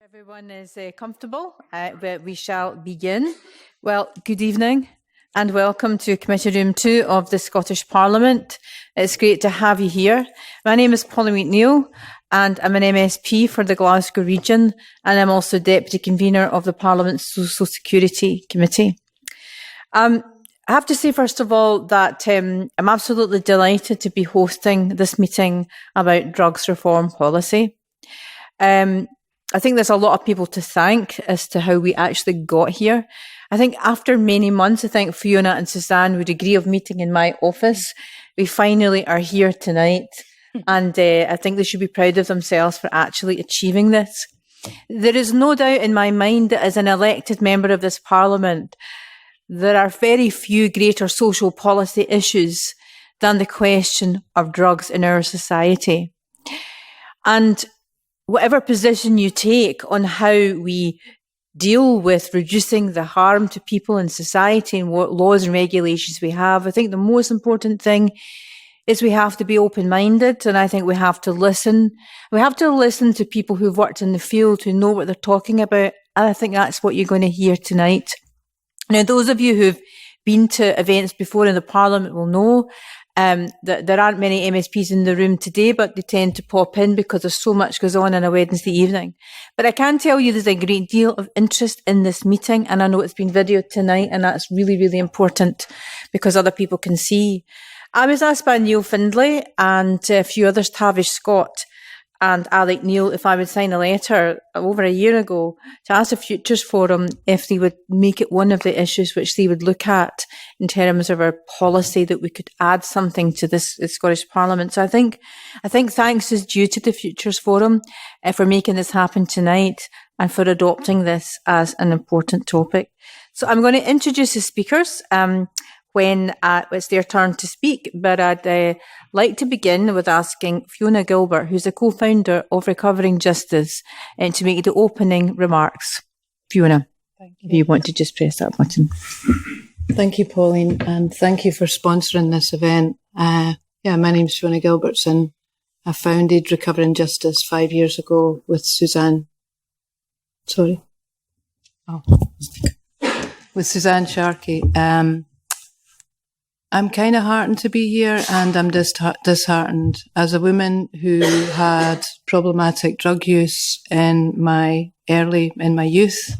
Everyone is comfortable, but we shall begin. Well, good evening and welcome to Committee Room 2 of the Scottish Parliament. It's great to have you here. My name is Pauline McNeill and I'm an MSP for the Glasgow region, and I'm also Deputy Convener of the Parliament's Social Security Committee. I have to say, first of all, that I'm absolutely delighted to be hosting this meeting about drugs reform policy. I think there's a lot of people to thank as to how we actually got here. I think after many months, I think Fiona and Suzanne would agree of meeting in my office. We finally are here tonight, and I think they should be proud of themselves for actually achieving this. There is no doubt in my mind that as an elected member of this Parliament, there are very few greater social policy issues than the question of drugs in our society. And whatever position you take on how we deal with reducing the harm to people in society and what laws and regulations we have, I think the most important thing is we have to be open-minded, and I think we have to listen. We have to listen to people who've worked in the field, who know what they're talking about, and I think that's what you're going to hear tonight. Now, those of you who've been to events before in the Parliament will know that there aren't many MSPs in the room today, but they tend to pop in because there's so much goes on a Wednesday evening. But I can tell you there's a great deal of interest in this meeting, and I know it's been videoed tonight, and that's really, really important because other people can see. I was asked by Neil Findlay and a few others, Tavish Scott and Alec Neil, if I would sign a letter over a year ago to ask the Futures Forum if they would make it one of the issues which they would look at in terms of our policy, that we could add something to the Scottish Parliament. So I think thanks is due to the Futures Forum for making this happen tonight and for adopting this as an important topic. So I'm going to introduce the speakers when it's their turn to speak, but I'd like to begin with asking Fiona Gilbert, who's a co-founder of Recovering Justice, to make the opening remarks. Fiona, if you want to just press that button. Thank you, Pauline, and thank you for sponsoring this event. My name's Fiona Gilbertson. I founded Recovering Justice 5 years ago with Suzanne. With Suzanne Sharkey. I'm kind of heartened to be here, and I'm disheartened. As a woman who had problematic drug use in my youth,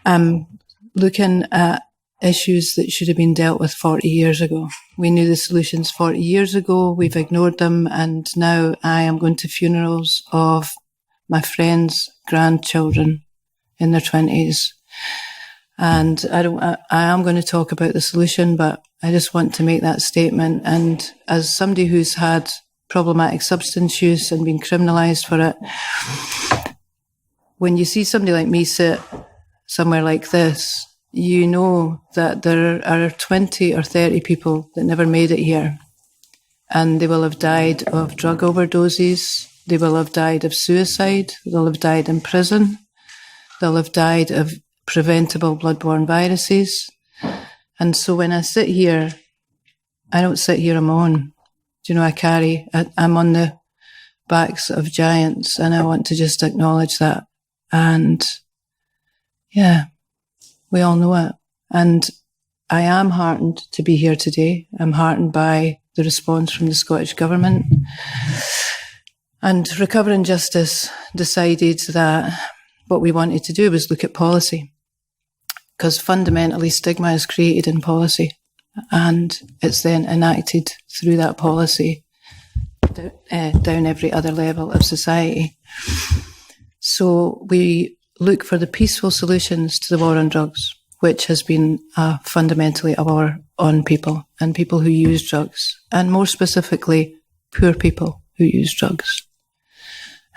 I'm looking at issues that should have been dealt with 40 years ago. We knew the solutions 40 years ago, we've ignored them, and now I am going to funerals of my friends' grandchildren in their 20s. And I am going to talk about the solution, but I just want to make that statement. And as somebody who's had problematic substance use and been criminalised for it, when you see somebody like me sit somewhere like this, you know that there are 20 or 30 people that never made it here. And they will have died of drug overdoses. They will have died of suicide. They'll have died in prison. They'll have died of preventable bloodborne viruses. And so when I sit here, I don't sit here on my own. I'm on the backs of giants, and I want to just acknowledge that. And we all know it. And I am heartened to be here today. I'm heartened by the response from the Scottish Government. And Recovering Justice decided that what we wanted to do was look at policy, because fundamentally stigma is created in policy, and it's then enacted through that policy down every other level of society. So we look for the peaceful solutions to the war on drugs, which has been fundamentally a war on people and people who use drugs, and more specifically, poor people who use drugs.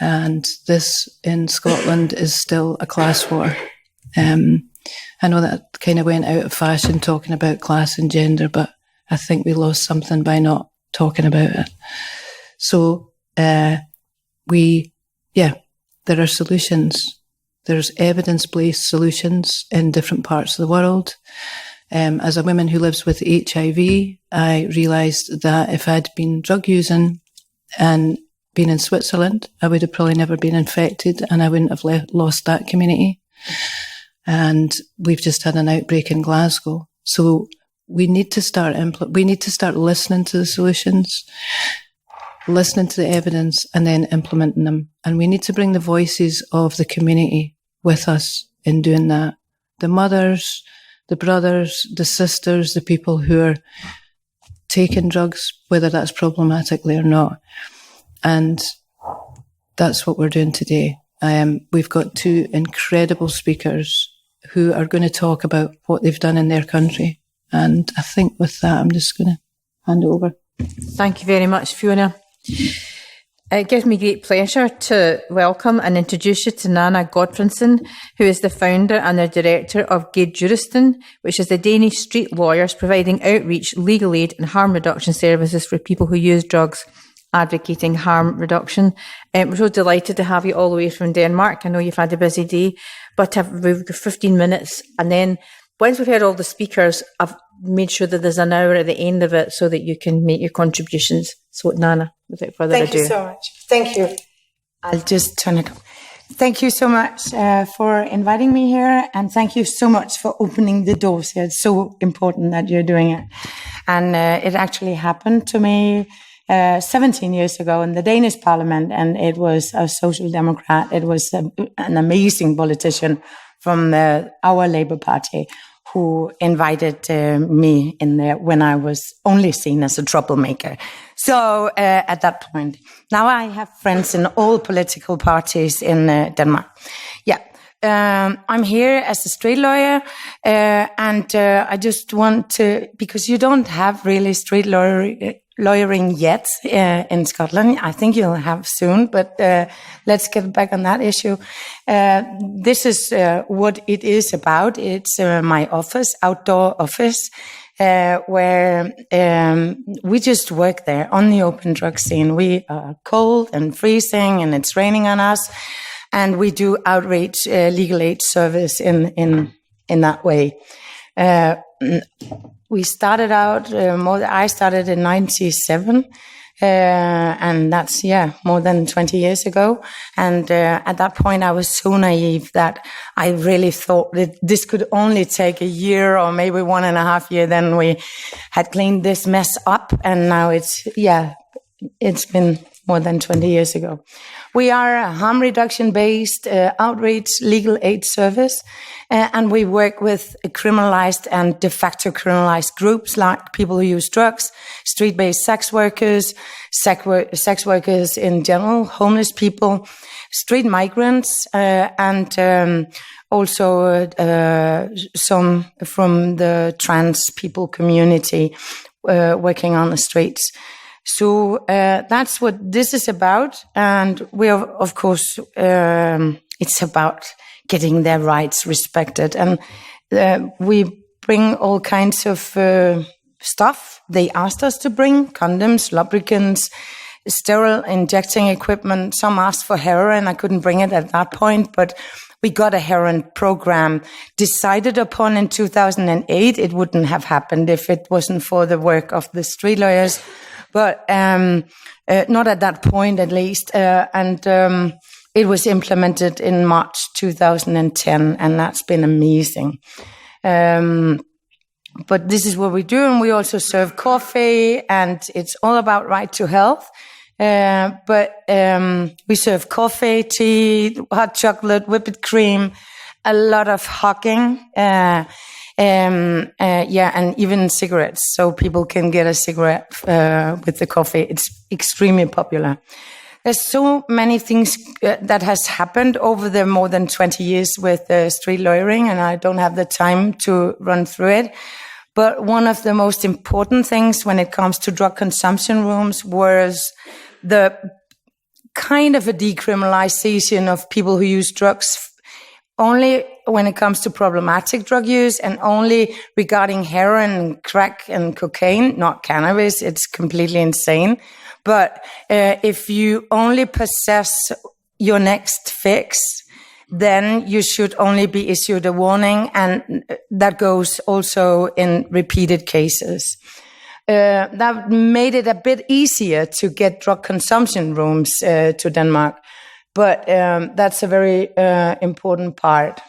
And this in Scotland is still a class war. I know that kind of went out of fashion talking about class and gender, but I think we lost something by not talking about it. So there are solutions. There's evidence-based solutions in different parts of the world. As a woman who lives with HIV, I realised that if I'd been drug using and been in Switzerland, I would have probably never been infected, and I wouldn't have lost that community. And we've just had an outbreak in Glasgow. So we need to start listening to the solutions, listening to the evidence, and then implementing them. And we need to bring the voices of the community with us in doing that. The mothers, the brothers, the sisters, the people who are taking drugs, whether that's problematically or not. And that's what we're doing today. We've got two incredible speakers who are going to talk about what they've done in their country. And I think with that, I'm just going to hand it over. Thank you very much, Fiona. It gives me great pleasure to welcome and introduce you to Nana Godfredsen, who is the founder and the director of Gade Juristen, which is the Danish street lawyers providing outreach, legal aid and harm reduction services for people who use drugs, advocating harm reduction. We're so delighted to have you all the way from Denmark. I know you've had a busy day, but we've got 15 minutes. And then once we've heard all the speakers, I've made sure that there's an hour at the end of it so that you can make your contributions. So Nana, without further ado. Thank you so much. Thank you. I'll just turn it on. Thank you so much for inviting me here, and thank you so much for opening the doors here. It's so important that you're doing it. And it actually happened to me 17 years ago in the Danish parliament, and it was a social democrat. It was an amazing politician from our Labour Party who invited me in there when I was only seen as a troublemaker. So at that point, now I have friends in all political parties in Denmark. Yeah. I'm here as a street lawyer, and I just want to, because you don't have really street lawyering yet in Scotland. I think you'll have soon, but let's get back on that issue. This is what it is about. It's my office, outdoor office, where we just work there on the open drug scene. We are cold and freezing, and it's raining on us. And we do outreach, legal aid service in that way. We started out, I started in 97, and that's, more than 20 years ago. And at that point, I was so naive that I really thought that this could only take a year or maybe 1.5 years. Then we had cleaned this mess up, and now it's been more than 20 years ago. We are a harm reduction-based outreach legal aid service, and we work with criminalized and de facto criminalized groups like people who use drugs, street-based sex workers in general, homeless people, street migrants, and also some from the trans people community working on the streets. So that's what this is about, and we are, of course, it's about getting their rights respected, and we bring all kinds of stuff they asked us to bring: condoms, lubricants, sterile injecting equipment. Some asked for heroin. I couldn't bring it at that point, but we got a heroin program decided upon in 2008. It wouldn't have happened if it wasn't for the work of the street lawyers. But not at that point, at least. And it was implemented in March 2010, and that's been amazing. But this is what we do, and we also serve coffee, and it's all about right to health. But we serve coffee, tea, hot chocolate, whipped cream, a lot of hugging. And even cigarettes, so people can get a cigarette with the coffee. It's extremely popular. There's so many things that has happened over the more than 20 years with street lawyering, and I don't have the time to run through it. But one of the most important things when it comes to drug consumption rooms was the kind of a decriminalization of people who use drugs only when it comes to problematic drug use, and only regarding heroin, crack, and cocaine, not cannabis. It's completely insane. But if you only possess your next fix, then you should only be issued a warning, and that goes also in repeated cases. that made it a bit easier to get drug consumption rooms to Denmark. But that's a very important part.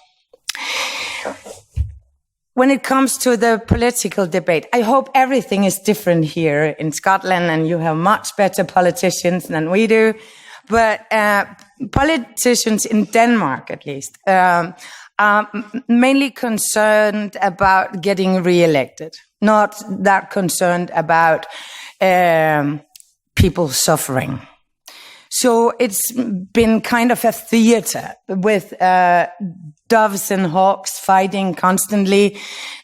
When it comes to the political debate, I hope everything is different here in Scotland and you have much better politicians than we do. But politicians in Denmark, at least, are mainly concerned about getting re-elected, not that concerned about people suffering. So it's been kind of a theater with doves and hawks fighting constantly,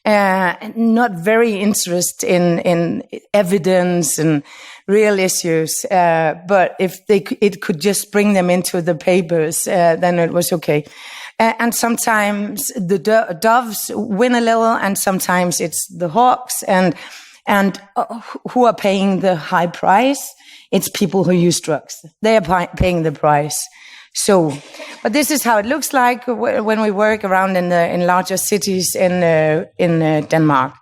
not very interested in evidence and real issues. But if it could just bring them into the papers, then it was okay. And sometimes the doves win a little, and sometimes it's the hawks, and who are paying the high price? It's people who use drugs. They are paying the price. So, but this is how it looks like when we work around in larger cities in Denmark.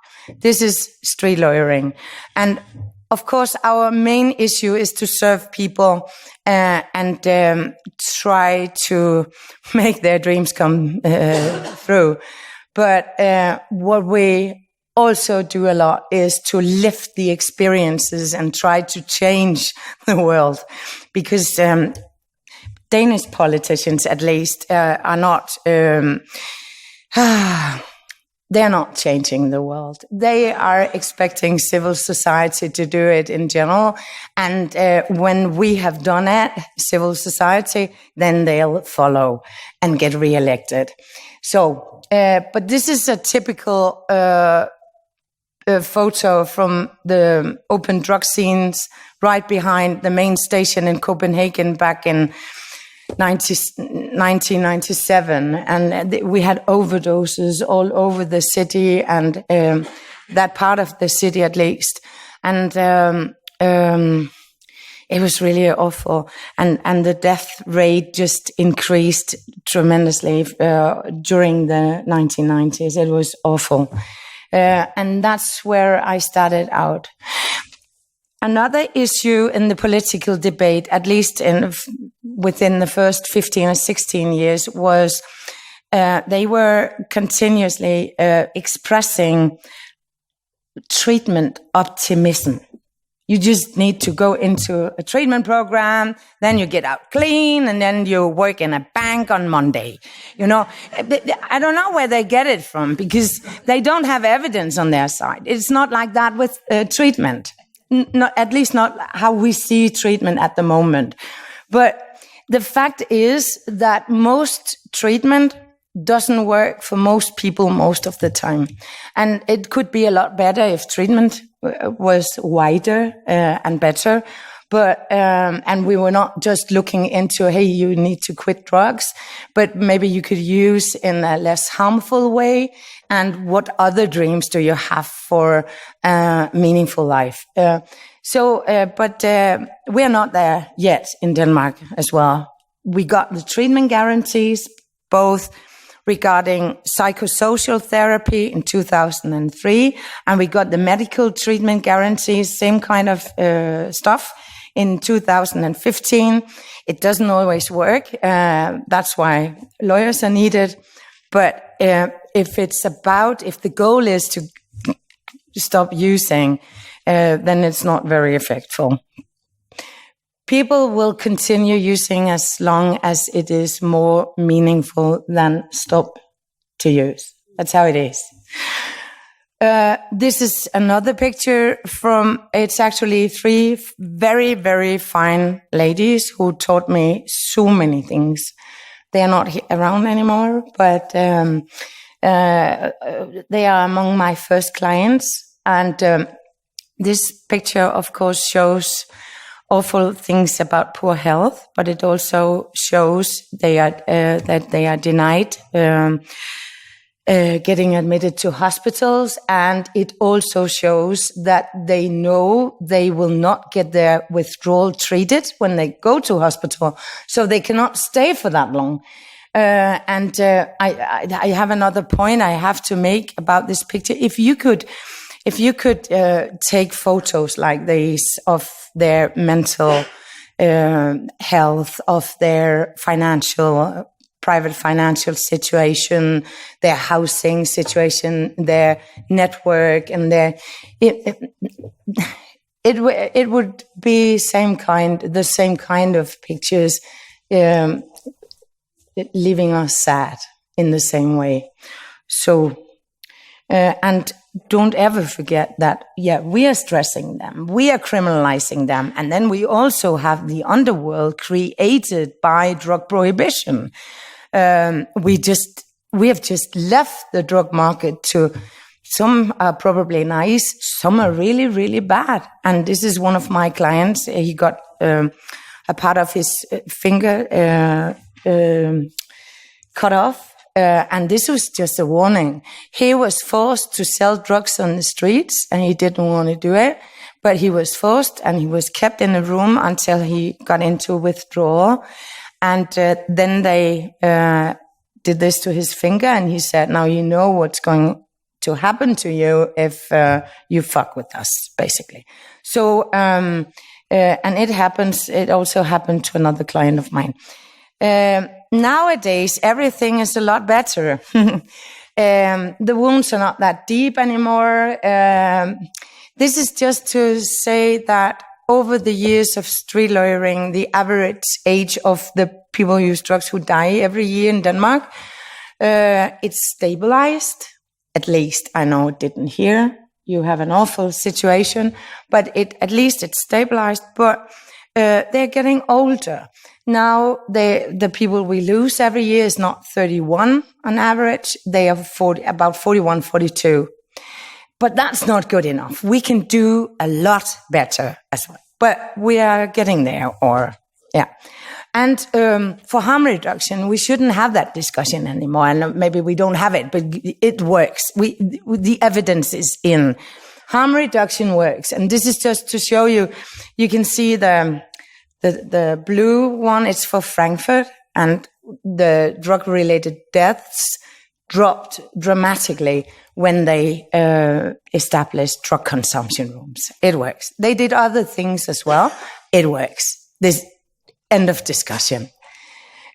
This is street lawyering, and of course, our main issue is to serve people and try to make their dreams come through. But what we also do a lot is to lift the experiences and try to change the world, because Danish politicians, at least, are not. They're not changing the world. They are expecting civil society to do it in general. And when we have done it, civil society, then they'll follow and get re-elected. So, but this is a typical photo from the open drug scenes right behind the main station in Copenhagen back in 1997, and we had overdoses all over the city, and that part of the city at least, and it was really awful, and the death rate just increased tremendously during the 1990s. It was awful, and that's where I started out. Another issue in the political debate, at least within the first 15 or 16 years, was they were continuously expressing treatment optimism. You just need to go into a treatment program, then you get out clean, and then you work in a bank on Monday. You know, I don't know where they get it from, because they don't have evidence on their side. It's not like that with treatment. Not, at least not how we see treatment at the moment. But the fact is that most treatment doesn't work for most people most of the time. And it could be a lot better if treatment was wider and better. But, and we were not just looking into, hey, you need to quit drugs, but maybe you could use in a less harmful way. And what other dreams do you have for meaningful life? But we are not there yet in Denmark as well. We got the treatment guarantees, both regarding psychosocial therapy in 2003, and we got the medical treatment guarantees, same kind of stuff, in 2015. It doesn't always work. That's why lawyers are needed. But if the goal is to stop using, then it's not very effective. People will continue using as long as it is more meaningful than stop to use. That's how it is. This is another picture it's actually 3 very, very fine ladies who taught me so many things. They are not around anymore, but they are among my first clients. And this picture, of course, shows awful things about poor health, but it also shows that they are denied getting admitted to hospitals, and it also shows that they know they will not get their withdrawal treated when they go to hospital, so they cannot stay for that long. I have another point I have to make about this picture. If you could if you could take photos like these of their mental health, of their private financial situation, their housing situation, their network, and it would be the same kind of pictures, leaving us sad in the same way. So, and don't ever forget that, we are stressing them, we are criminalizing them, and then we also have the underworld created by drug prohibition. We have just left the drug market to, some are probably nice, some are really, really bad. And this is one of my clients. He got a part of his finger cut off. And this was just a warning. He was forced to sell drugs on the streets, and he didn't want to do it. But he was forced, and he was kept in a room until he got into withdrawal. And then they did this to his finger, and he said, now you know what's going to happen to you if you fuck with us, basically. So, and it also happened to another client of mine. Nowadays, everything is a lot better. The wounds are not that deep anymore. This is just to say that over the years of street lawyering, the average age of the people who use drugs who die every year in Denmark, it's stabilized. At least I know it didn't here. You have an awful situation, but at least it's stabilized. But they're getting older. Now, the people we lose every year is not 31 on average. They are about 41, 42. But that's not good enough. We can do a lot better as well. But we are getting there, And for harm reduction, we shouldn't have that discussion anymore. And maybe we don't have it, but it works. The evidence is in. Harm reduction works. And this is just to show you, you can see the blue one, it's for Frankfurt, and the drug-related deaths dropped dramatically when they established drug consumption rooms. It works. They did other things as well. It works. This end of discussion.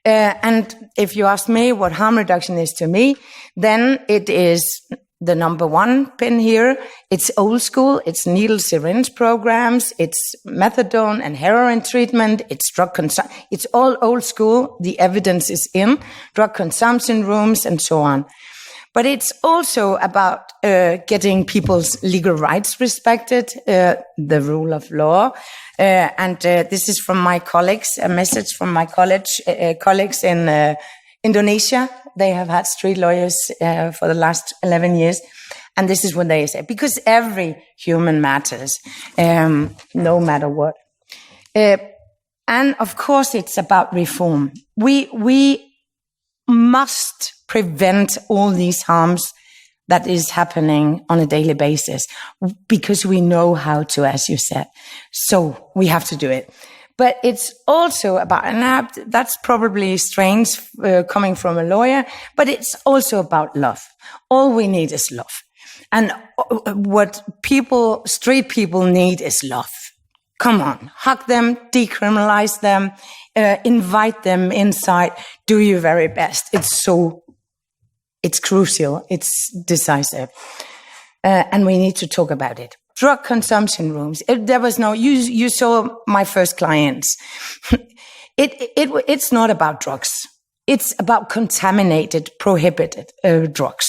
And if you ask me what harm reduction is to me, then it is the number one pin here. It's old school. It's needle syringe programs. It's methadone and heroin treatment. It's drug consumption. It's all old school. The evidence is in drug consumption rooms and so on. But it's also about getting people's legal rights respected, the rule of law. And this is from my colleagues, a message from my colleagues in Indonesia. They have had street lawyers for the last 11 years. And this is what they say, because every human matters, no matter what. And of course, it's about reform. We must prevent all these harms that is happening on a daily basis, because we know how to, as you said. So we have to do it. But it's also about, and that's probably strange coming from a lawyer, but it's also about love. All we need is love. And what street people need is love. Come on, hug them, decriminalize them, invite them inside, do your very best. It's crucial, it's decisive. And we need to talk about it. Drug consumption rooms. There was no, you saw my first clients. It's not about drugs. It's about contaminated, prohibited drugs.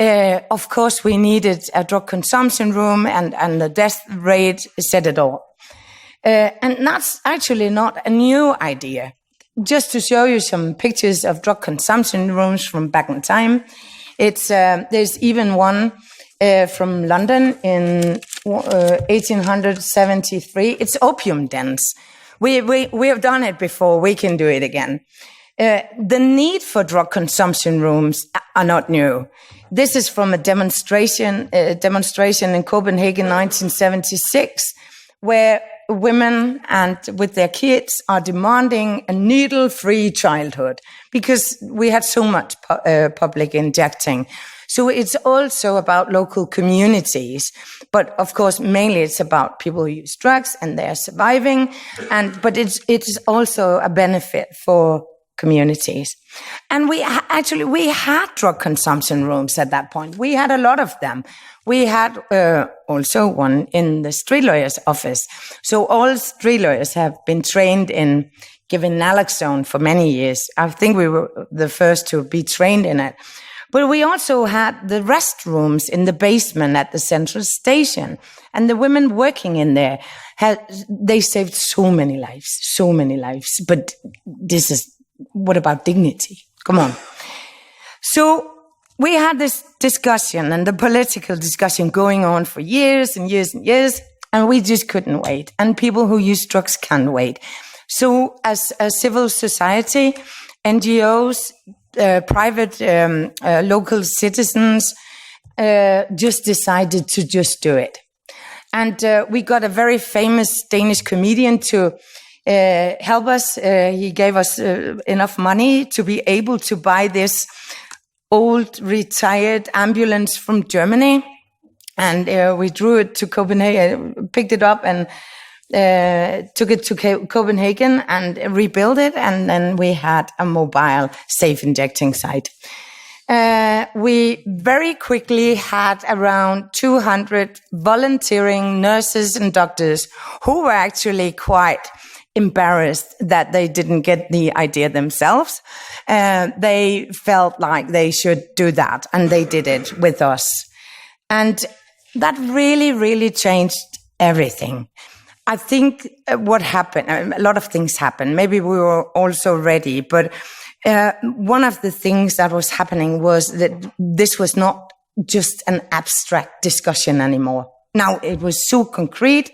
Of course, we needed a drug consumption room, and the death rate said it all. And that's actually not a new idea. Just to show you some pictures of drug consumption rooms from back in time. There's even one from London in 1873. It's opium dens. We have done it before. We can do it again. The need for drug consumption rooms are not new. This is from a demonstration in Copenhagen, 1976, where women and with their kids are demanding a needle-free childhood because we had so much public injecting. So it's also about local communities, but of course, mainly it's about people who use drugs and they're surviving. But it's also a benefit for communities. And we had drug consumption rooms at that point. We had a lot of them. We had also one in the street lawyer's office. So all street lawyers have been trained in giving naloxone for many years. I think we were the first to be trained in it. But we also had the restrooms in the basement at the central station. And the women working in there, they saved so many lives. But what about dignity? Come on. So we had this discussion and the political discussion going on for years and years and years, and we just couldn't wait. And people who use drugs can't wait. So as a civil society, NGOs, private local citizens just decided to just do it. And we got a very famous Danish comedian to help us. He gave us enough money to be able to buy this old retired ambulance from Germany. And we drew it to Copenhagen, picked it up and took it to Copenhagen and rebuilt it. And then we had a mobile safe injecting site. We very quickly had around 200 volunteering nurses and doctors who were actually quite embarrassed that they didn't get the idea themselves. They felt like they should do that, and they did it with us. And that really, really changed everything. I think what happened, a lot of things happened. Maybe we were also ready, but one of the things that was happening was that this was not just an abstract discussion anymore. Now it was so concrete.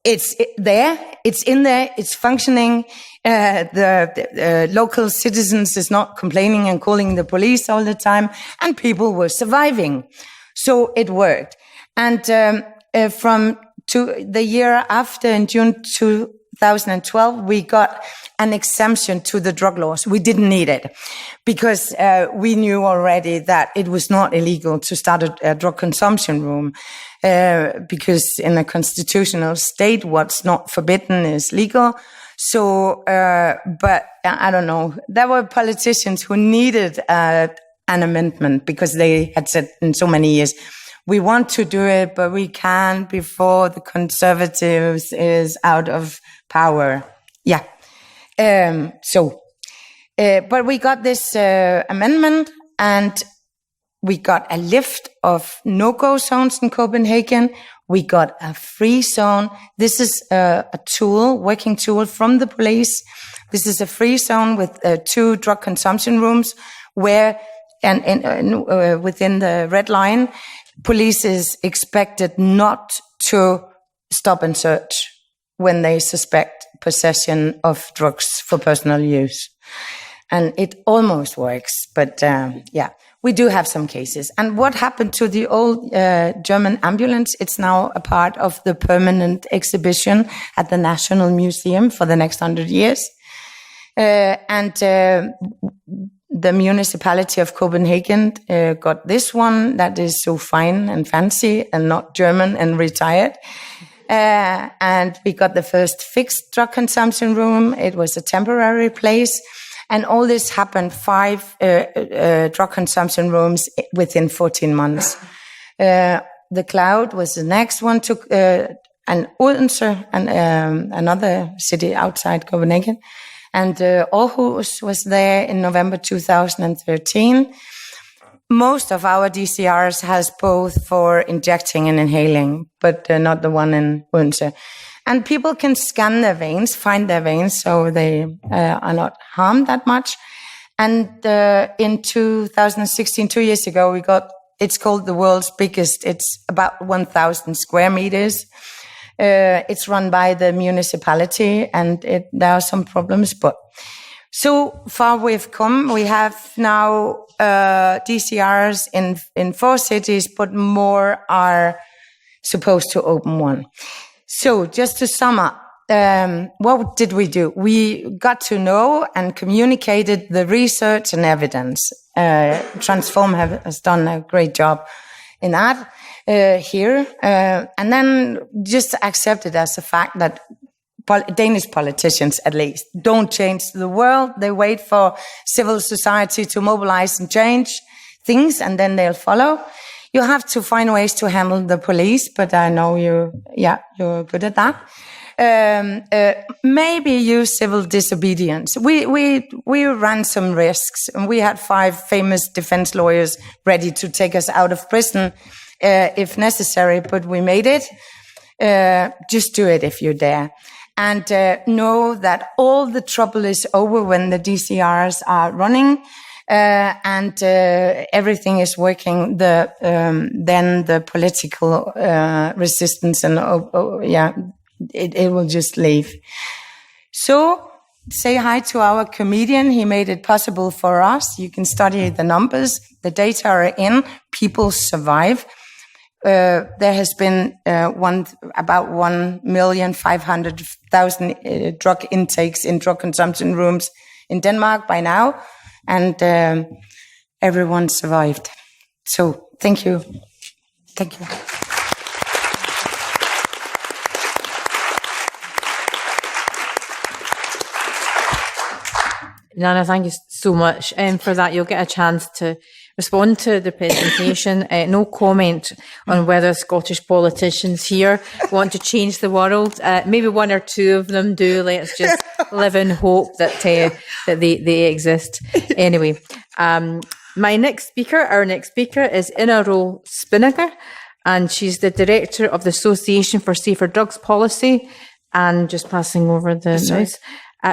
It's there, it's in there, it's functioning. The local citizens is not complaining and calling the police all the time, and people were surviving. So it worked. And from the year after, in June 2012, we got an exemption to the drug laws. We didn't need it because we knew already that it was not illegal to start a drug consumption room. Because in a constitutional state, what's not forbidden is legal. So, but I don't know. There were politicians who needed an amendment because they had said in so many years, we want to do it, but we can't before the Conservatives is out of power. Yeah. But we got this amendment, and we got a lift of no-go zones in Copenhagen. We got a free zone. This is a working tool from the police. This is a free zone with 2 drug consumption rooms where, within the red line, police is expected not to stop and search when they suspect possession of drugs for personal use. And it almost works, but yeah. We do have some cases. And what happened to the old German ambulance? It's now a part of the permanent exhibition at the National Museum for the next 100 years. And the municipality of Copenhagen got this one that is so fine and fancy and not German and retired. And we got the first fixed drug consumption room. It was a temporary place. And all this happened 5 drug consumption rooms within 14 months. The Cloud was the next one, took and Odense, and another city outside Copenhagen. And Aarhus was there in November 2013. Most of our DCRs has both for injecting and inhaling, but not the one in Odense. And people can scan their veins, find their veins, so they are not harmed that much. And in 2016, 2 years ago, it's called the world's biggest. It's about 1,000 square meters. It's run by the municipality, and there are some problems, but so far we've come. We have now DCRs in 4 cities, but more are supposed to open one. So just to sum up, what did we do? We got to know and communicated the research and evidence. Transform has done a great job in that here. And then just accept it as a fact that Danish politicians, at least, don't change the world. They wait for civil society to mobilize and change things, and then they'll follow. You have to find ways to handle the police, but I know you're good at that. Maybe use civil disobedience. We ran some risks, and we had 5 famous defense lawyers ready to take us out of prison if necessary, but we made it. Just do it if you dare. And know that all the trouble is over when the DCRs are running and everything is working. Then the political resistance and it will just leave. So say hi to our comedian. He made it possible for us. You can study the numbers. The data are in. People survive. There has been about 1,500,000 drug intakes in drug consumption rooms in Denmark by now, and everyone survived. So thank you. Thank you. Nana, thank you so much for that. You'll get a chance to respond to the presentation. No comment on whether Scottish politicians here want to change the world. Maybe 1 or 2 of them do. Let's just live in hope that they exist. Anyway, our next speaker is Inna-Roll Spinnaker, and she's the director of the Association for Safer Drugs Policy. And just passing over the notes.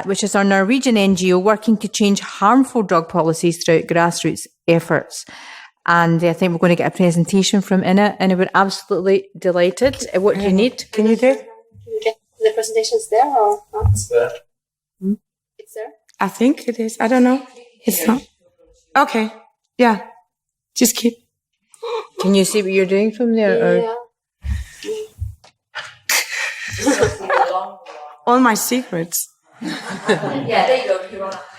Which is our Norwegian NGO working to change harmful drug policies throughout grassroots efforts. And I think we're going to get a presentation from Inna, and we're absolutely delighted. What do you need? Can you do it? The presentation's there or not? It's there. It's there? I think it is. I don't know. It's not. Okay. Yeah. Just keep. Can you see what you're doing from there? Or? Yeah. All my secrets. Yeah, there you go.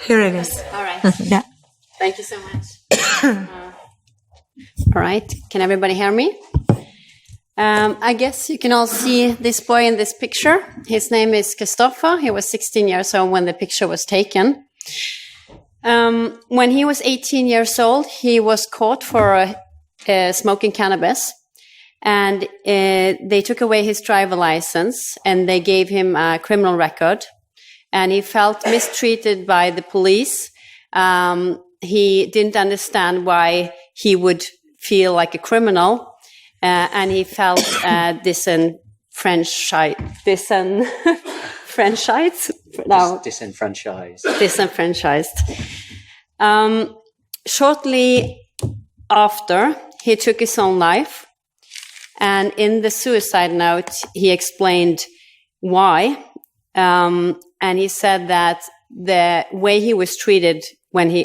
Here it is. All right. Yeah. Thank you so much. All right. Can everybody hear me? I guess you can all see this boy in this picture. His name is Christopher. He was 16 years old when the picture was taken. When he was 18 years old, he was caught for smoking cannabis. And they took away his driver license, and they gave him a criminal record. And he felt mistreated by the police. He didn't understand why he would feel like a criminal. And he felt disenfranchised. Shortly after, he took his own life. And in the suicide note, he explained why. And he said that the way he was treated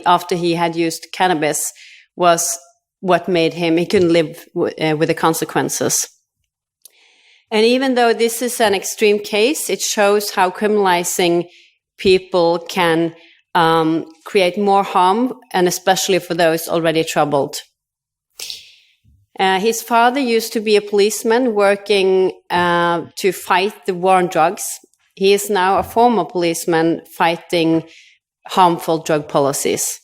after he had used cannabis was what made he couldn't live with the consequences. And even though this is an extreme case, it shows how criminalizing people can create more harm, and especially for those already troubled. His father used to be a policeman working to fight the war on drugs. He is now a former policeman fighting harmful drug policies.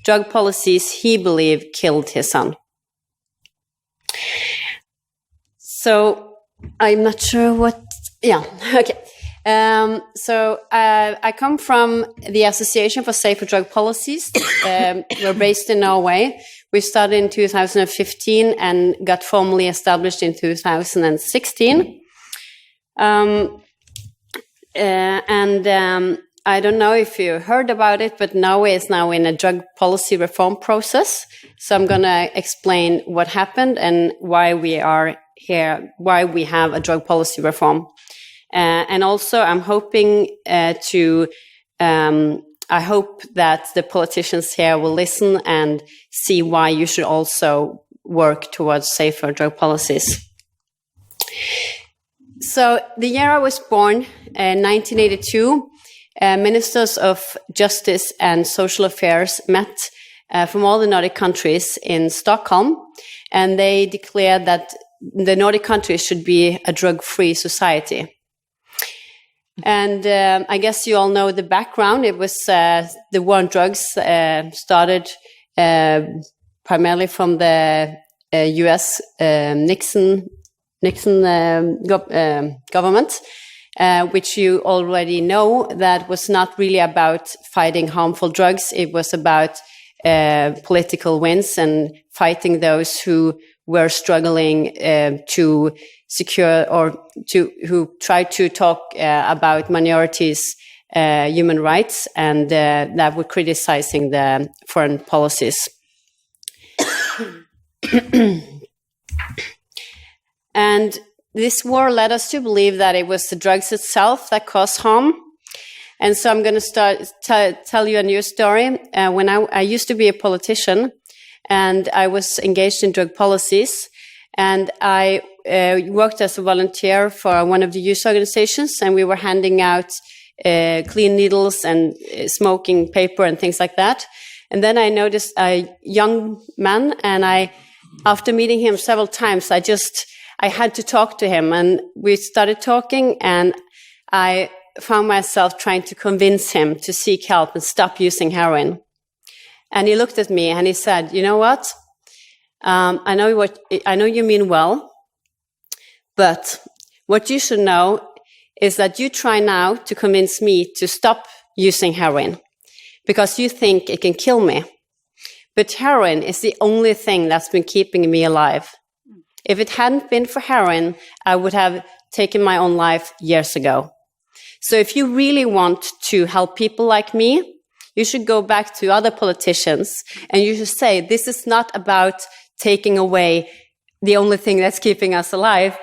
Drug policies he believed killed his son. So I'm not sure okay. So I come from the Association for Safer Drug Policies. We're based in Norway. We started in 2015 and got formally established in 2016. I don't know if you heard about it, but Norway is now in a drug policy reform process. So I'm going to explain what happened and why we are here, why we have a drug policy reform. And also I'm hoping I hope that the politicians here will listen and see why you should also work towards safer drug policies. So the year I was born, 1982, ministers of justice and social affairs met from all the Nordic countries in Stockholm, and they declared that the Nordic countries should be a drug-free society. And I guess you all know the background. It was the war on drugs started primarily from the U.S. Nixon government, which you already know that was not really about fighting harmful drugs. It was about political wins and fighting those who were struggling to secure or who tried to talk about minorities' human rights, and that were criticizing the foreign policies. And this war led us to believe that it was the drugs itself that caused harm. And so I'm going to tell you a new story. When I used to be a politician, and I was engaged in drug policies, and I worked as a volunteer for one of the youth organizations, and we were handing out clean needles and smoking paper and things like that. And then I noticed a young man, and after meeting him several times, I had to talk to him, and we started talking, and I found myself trying to convince him to seek help and stop using heroin. And he looked at me and he said, "You know what? I know you mean well, but what you should know is that you try now to convince me to stop using heroin because you think it can kill me. But heroin is the only thing that's been keeping me alive. If it hadn't been for heroin, I would have taken my own life years ago. So if you really want to help people like me, you should go back to other politicians and you should say, this is not about taking away the only thing that's keeping us alive.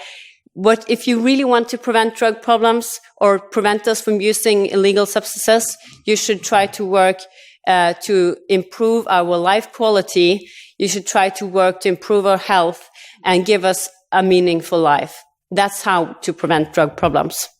But if you really want to prevent drug problems or prevent us from using illegal substances, you should try to work to improve our life quality. You should try to work to improve our health and give us a meaningful life. That's how to prevent drug problems."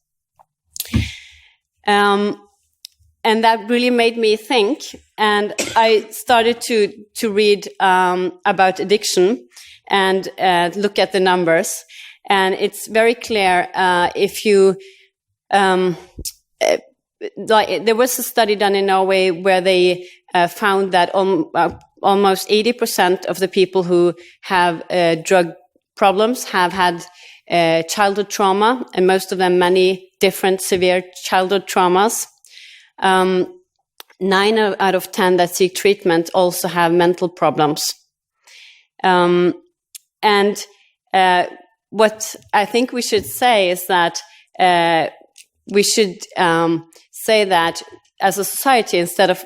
And that really made me think, and I started to read about addiction and look at the numbers. And it's very clear if you there was a study done in Norway where they found that almost 80% of the people who have drug problems have had childhood trauma, and most of them many different severe childhood traumas. 9 out of 10 that seek treatment also have mental problems. And what I think we should say is that we should say that as a society, instead of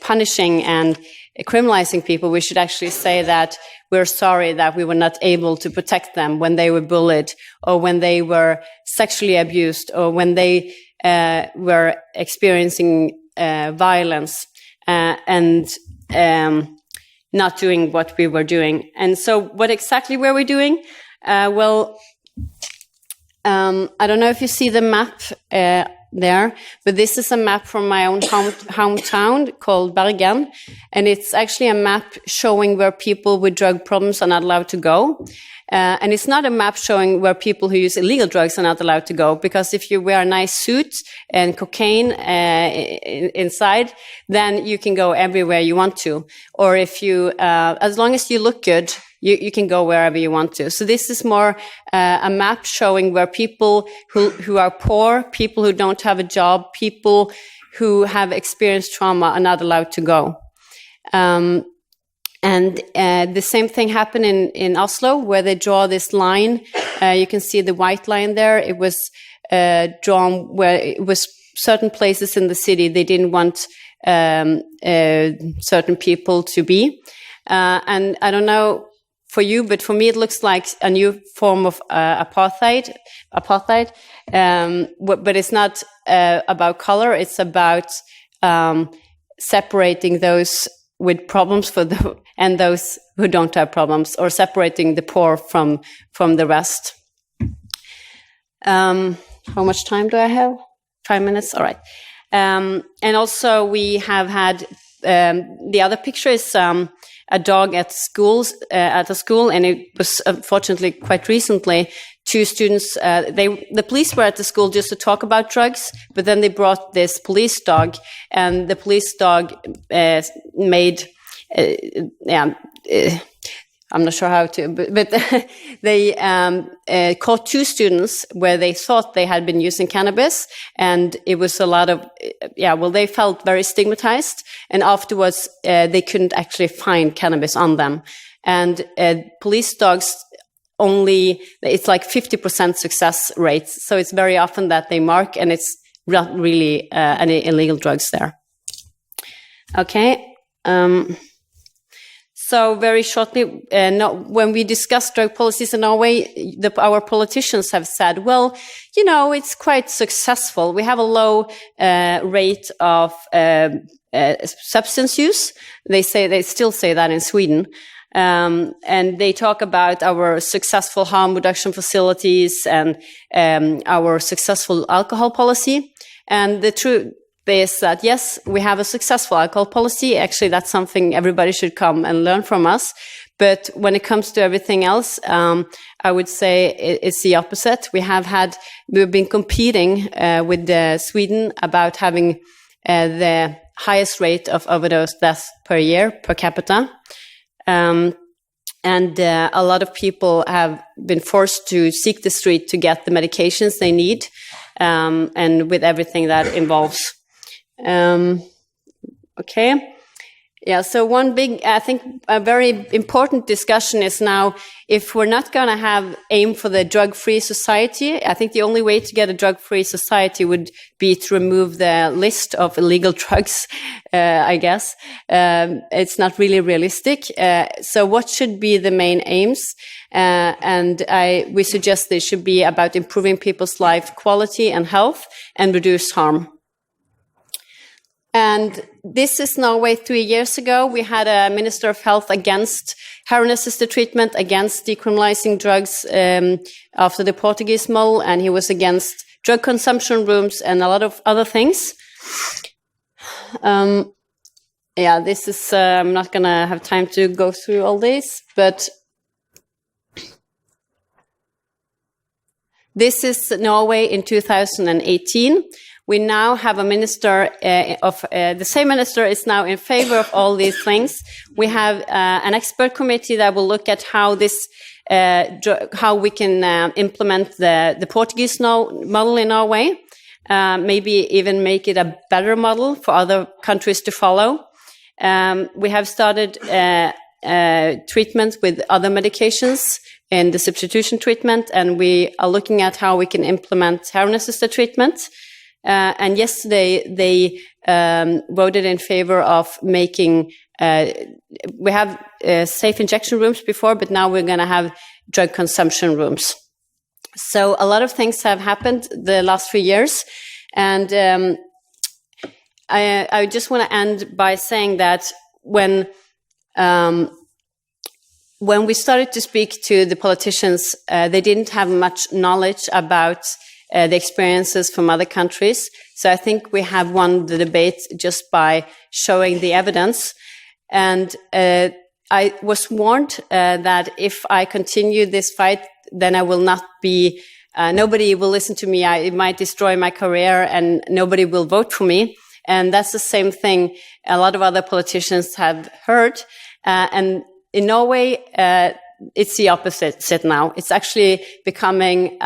punishing and criminalizing people, we should actually say that we're sorry that we were not able to protect them when they were bullied or when they were sexually abused or when they were experiencing violence and not doing what we were doing. And so what exactly were we doing? Well, I don't know if you see the map there, but this is a map from my own hometown called Bergen, and it's actually a map showing where people with drug problems are not allowed to go. And it's not a map showing where people who use illegal drugs are not allowed to go, because if you wear a nice suit and cocaine inside, then you can go everywhere you want to. Or if you, as long as you look good, you can go wherever you want to. So this is more a map showing where people who are poor, people who don't have a job, people who have experienced trauma are not allowed to go. And the same thing happened in Oslo, where they draw this line. You can see the white line there. It was drawn where it was certain places in the city they didn't want certain people to be. And I don't know for you, but for me it looks like a new form of apartheid. But it's not about color. It's about separating those with problems and those who don't have problems, or separating the poor from the rest. How much time do I have? 5 minutes? All right. And also we have had, the other picture is a dog at a school, and it was unfortunately quite recently, two students, the police were at the school just to talk about drugs, but then they brought this police dog, and the police dog made, I'm not sure how to, but they caught two students where they thought they had been using cannabis, and it was a lot of, they felt very stigmatized, and afterwards they couldn't actually find cannabis on them. And police dogs it's like 50% success rates, so it's very often that they mark, and it's not really any illegal drugs there. Okay. So very shortly, when we discuss drug policies in Norway, our politicians have said, well, it's quite successful. We have a low rate of substance use. They still say that in Sweden. And they talk about our successful harm reduction facilities and our successful alcohol policy. And the truth is that, yes, we have a successful alcohol policy. Actually, that's something everybody should come and learn from us. But when it comes to everything else, I would say it's the opposite. We've been competing with Sweden about having the highest rate of overdose deaths per year, per capita. And a lot of people have been forced to seek the street to get the medications they need, and with everything that involves. Okay. Yeah, so I think a very important discussion is now, if we're not going to aim for the drug-free society, I think the only way to get a drug-free society would be to remove the list of illegal drugs, I guess. It's not really realistic. So what should be the main aims? And we suggest they should be about improving people's life quality and health and reduce harm. And this is Norway 3 years ago. We had a Minister of Health against heroin-assisted treatment, against decriminalizing drugs after the Portuguese model, and he was against drug consumption rooms and a lot of other things. This is, I'm not going to have time to go through all this, but this is Norway in 2018. We now have a minister the same minister is now in favor of all these things. We have an expert committee that will look at how how we can implement the Portuguese model in Norway, maybe even make it a better model for other countries to follow. We have started treatment with other medications in the substitution treatment, and we are looking at how we can implement heroin-assisted treatment. And yesterday they voted in favor of making, we have safe injection rooms before, but now we're going to have drug consumption rooms. So a lot of things have happened the last 3 years. And I just want to end by saying that when we started to speak to the politicians, they didn't have much knowledge about the experiences from other countries. So I think we have won the debate just by showing the evidence. And I was warned that if I continue this fight, then I will not be, nobody will listen to me. It might destroy my career and nobody will vote for me. And that's the same thing a lot of other politicians have heard. And in Norway, it's the opposite now. It's actually becoming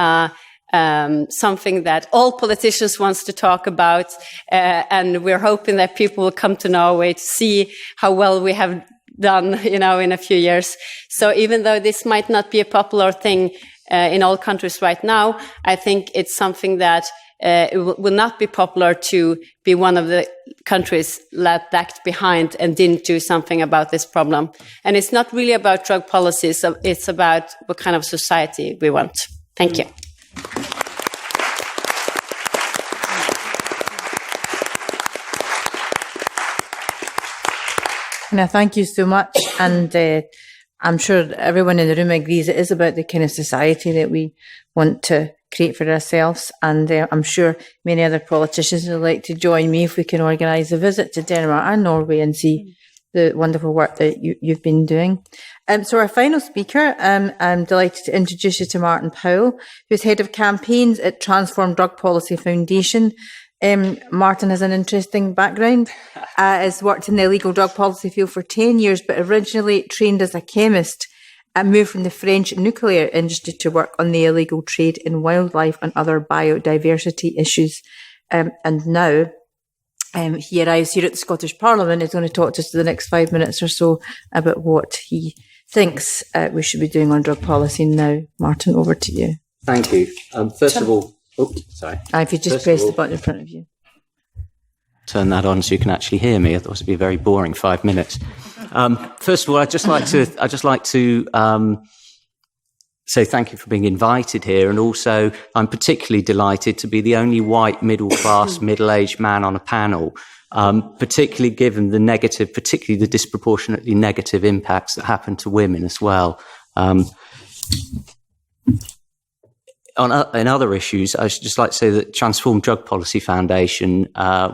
something that all politicians wants to talk about, and we're hoping that people will come to Norway to see how well we have done, in a few years. So even though this might not be a popular thing in all countries right now, I think it's something that it will not be popular to be one of the countries lagged behind and didn't do something about this problem. And it's not really about drug policies, it's about what kind of society we want. Thank you. No, thank you so much. And I'm sure everyone in the room agrees it is about the kind of society that we want to create for ourselves. And I'm sure many other politicians would like to join me if we can organise a visit to Denmark and Norway and see the wonderful work that you've been doing. So our final speaker, I'm delighted to introduce you to Martin Powell, who's Head of Campaigns at Transform Drug Policy Foundation. Martin has an interesting background, has worked in the illegal drug policy field for 10 years, but originally trained as a chemist and moved from the French nuclear industry to work on the illegal trade in wildlife and other biodiversity issues. And now he arrives here at the Scottish Parliament. He's going to talk to us for the next 5 minutes or so about what he thinks we should be doing on drug policy now. Martin, over to you. Thank you. First of all, sorry. If you just press the button in front of you. Turn that on so you can actually hear me. Otherwise, it'd be a very boring 5 minutes. First of all, I'd just like to say thank you for being invited here, and also I'm particularly delighted to be the only white middle-class, middle-aged man on a panel. Particularly given particularly the disproportionately negative impacts that happen to women as well. In other issues, I should just like to say that Transform Drug Policy Foundation,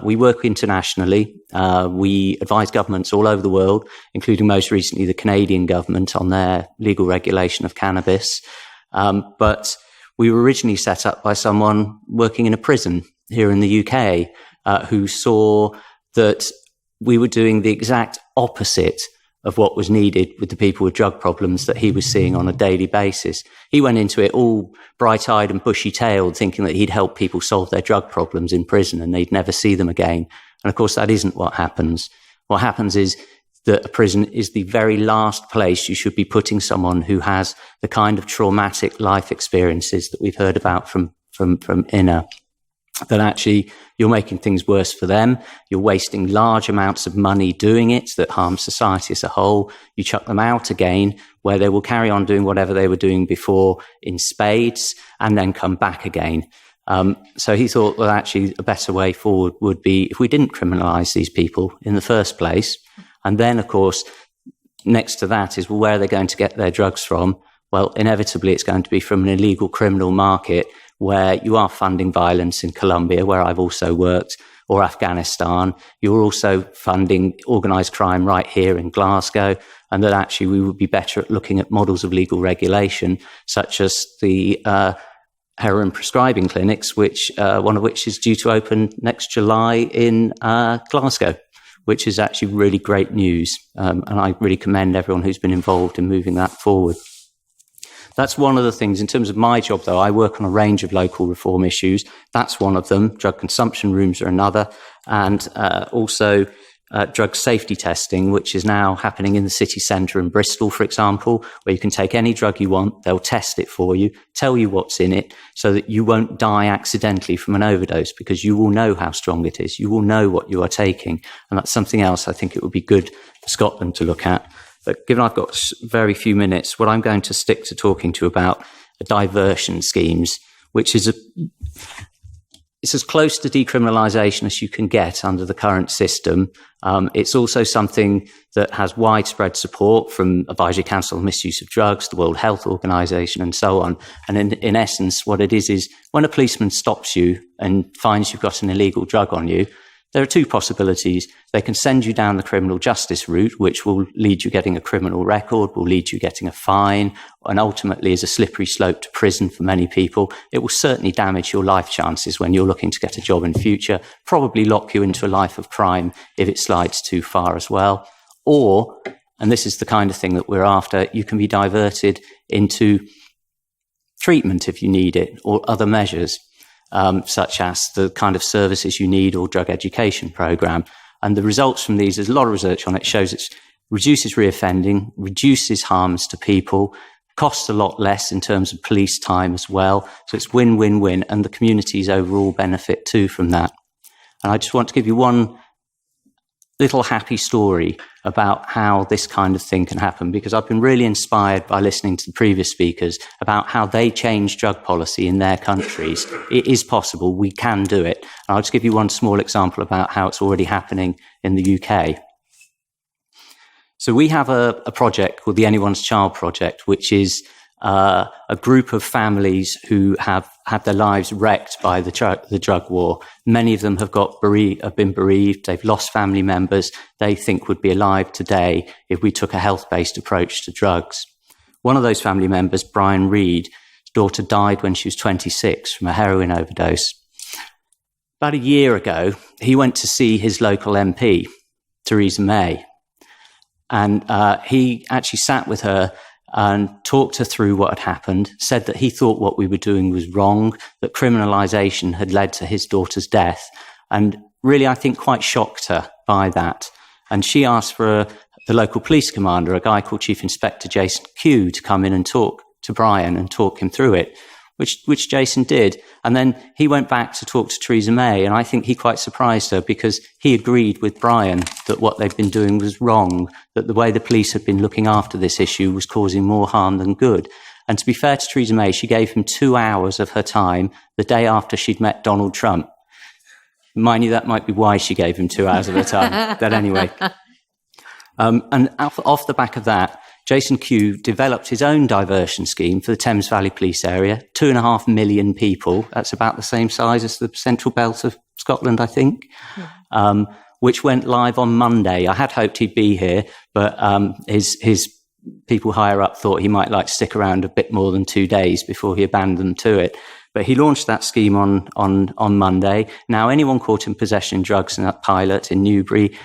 we work internationally. We advise governments all over the world, including most recently the Canadian government on their legal regulation of cannabis. But we were originally set up by someone working in a prison here in the UK, who saw that we were doing the exact opposite of what was needed with the people with drug problems that he was seeing on a daily basis. He went into it all bright-eyed and bushy-tailed, thinking that he'd help people solve their drug problems in prison and they'd never see them again. And of course, that isn't what happens. What happens is that a prison is the very last place you should be putting someone who has the kind of traumatic life experiences that we've heard about from Inna. That actually you're making things worse for them. You're wasting large amounts of money doing it that harms society as a whole. You chuck them out again where they will carry on doing whatever they were doing before in spades and then come back again. So he thought that actually a better way forward would be if we didn't criminalise these people in the first place. And then, of course, next to that is, well, where are they going to get their drugs from? Well, inevitably it's going to be from an illegal criminal market where you are funding violence in Colombia, where I've also worked, or Afghanistan. You're also funding organised crime right here in Glasgow, and that actually we would be better at looking at models of legal regulation, such as the heroin prescribing clinics, which one of which is due to open next July in Glasgow, which is actually really great news. And I really commend everyone who's been involved in moving that forward. That's one of the things. In terms of my job, though, I work on a range of local reform issues. That's one of them. Drug consumption rooms are another. And also drug safety testing, which is now happening in the city centre in Bristol, for example, where you can take any drug you want, they'll test it for you, tell you what's in it, so that you won't die accidentally from an overdose, because you will know how strong it is. You will know what you are taking. And that's something else I think it would be good for Scotland to look at. But given I've got very few minutes, what I'm going to stick to talking to about are diversion schemes, which is it's as close to decriminalisation as you can get under the current system. It's also something that has widespread support from Advisory Council on Misuse of Drugs, the World Health Organization, and so on. And in essence, what it is when a policeman stops you and finds you've got an illegal drug on you, there are two possibilities. They can send you down the criminal justice route, which will lead you getting a criminal record, will lead you getting a fine, and ultimately is a slippery slope to prison for many people. It will certainly damage your life chances when you're looking to get a job in future, probably lock you into a life of crime if it slides too far as well. Or, and this is the kind of thing that we're after, you can be diverted into treatment if you need it, or other measures. Such as the kind of services you need or drug education program. And the results from these, there's a lot of research on it, shows it reduces reoffending, reduces harms to people, costs a lot less in terms of police time as well. So it's win-win-win, and the communities overall benefit too from that. And I just want to give you one little happy story about how this kind of thing can happen, because I've been really inspired by listening to the previous speakers about how they changed drug policy in their countries. It is possible. We can do it. And I'll just give you one small example about how it's already happening in the UK. So we have a project called the Anyone's Child Project, which is a group of families who have had their lives wrecked by the drug war. Many of them have been bereaved. They've lost family members they think would be alive today if we took a health-based approach to drugs. One of those family members, Brian Reed, his daughter died when she was 26 from a heroin overdose. About a year ago, he went to see his local MP, Theresa May, and he actually sat with her and talked her through what had happened, said that he thought what we were doing was wrong, that criminalisation had led to his daughter's death, and really, I think, quite shocked her by that. And she asked for the local police commander, a guy called Chief Inspector Jason Kew, to come in and talk to Brian and talk him through it, which Jason did. And then he went back to talk to Theresa May, and I think he quite surprised her because he agreed with Brian that what they'd been doing was wrong, that the way the police had been looking after this issue was causing more harm than good. And to be fair to Theresa May, she gave him 2 hours of her time the day after she'd met Donald Trump. Mind you, that might be why she gave him 2 hours of her time. But anyway. And off the back of that, Jason Kew developed his own diversion scheme for the Thames Valley Police area, 2.5 million people. That's about the same size as the central belt of Scotland, I think, which went live on Monday. I had hoped he'd be here, but his people higher up thought he might like to stick around a bit more than 2 days before he abandoned to it. But he launched that scheme on Monday. Now, anyone caught in possession of drugs in that pilot in Newbury,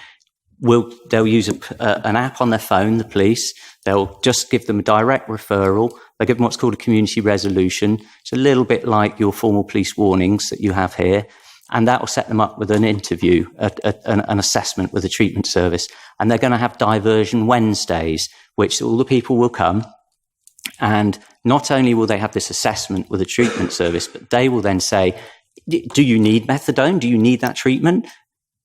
they'll use an app on their phone, the police. They'll just give them a direct referral. They'll give them what's called a community resolution. It's a little bit like your formal police warnings that you have here. And that will set them up with an interview, an assessment with a treatment service. And they're going to have diversion Wednesdays, which all the people will come. And not only will they have this assessment with a treatment service, but they will then say, do you need methadone? Do you need that treatment?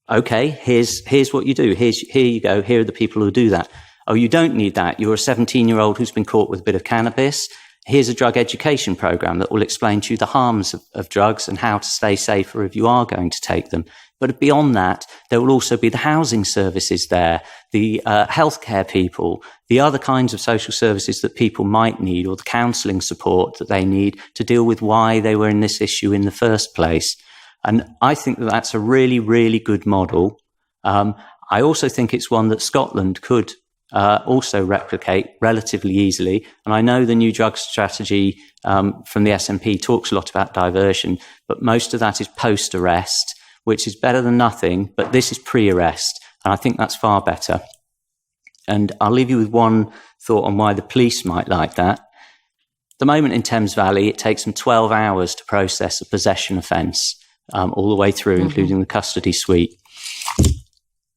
Okay, here's what you do. Here you go. Here are the people who do that. Oh, you don't need that. You're a 17-year-old who's been caught with a bit of cannabis. Here's a drug education program that will explain to you the harms of drugs and how to stay safer if you are going to take them. But beyond that, there will also be the housing services there, the healthcare people, the other kinds of social services that people might need, or the counselling support that they need to deal with why they were in this issue in the first place. And I think that that's a really, really good model. I also think it's one that Scotland could also replicate relatively easily. And I know the new drug strategy from the SNP talks a lot about diversion, but most of that is post-arrest, which is better than nothing, but this is pre-arrest. And I think that's far better. And I'll leave you with one thought on why the police might like that. At the moment in Thames Valley, it takes them 12 hours to process a possession offence. All the way through, including the custody suite.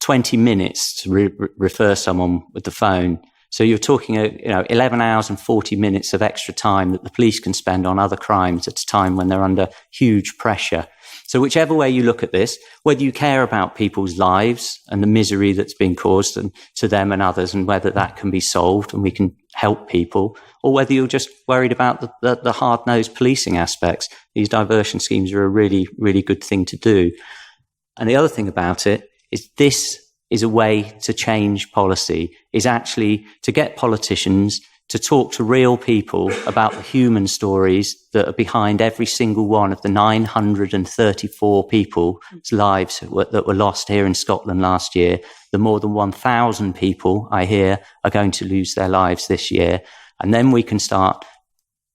20 minutes to refer someone with the phone. So you're talking, 11 hours and 40 minutes of extra time that the police can spend on other crimes at a time when they're under huge pressure. So whichever way you look at this, whether you care about people's lives and the misery that's been caused to them and others, and whether that can be solved and we can help people, or whether you're just worried about the hard-nosed policing aspects, these diversion schemes are a really, really good thing to do. And the other thing about it is this is a way to change policy, is actually to get politicians to talk to real people about the human stories that are behind every single one of the 934 people's lives that were lost here in Scotland last year. The more than 1,000 people, I hear, are going to lose their lives this year. And then we can start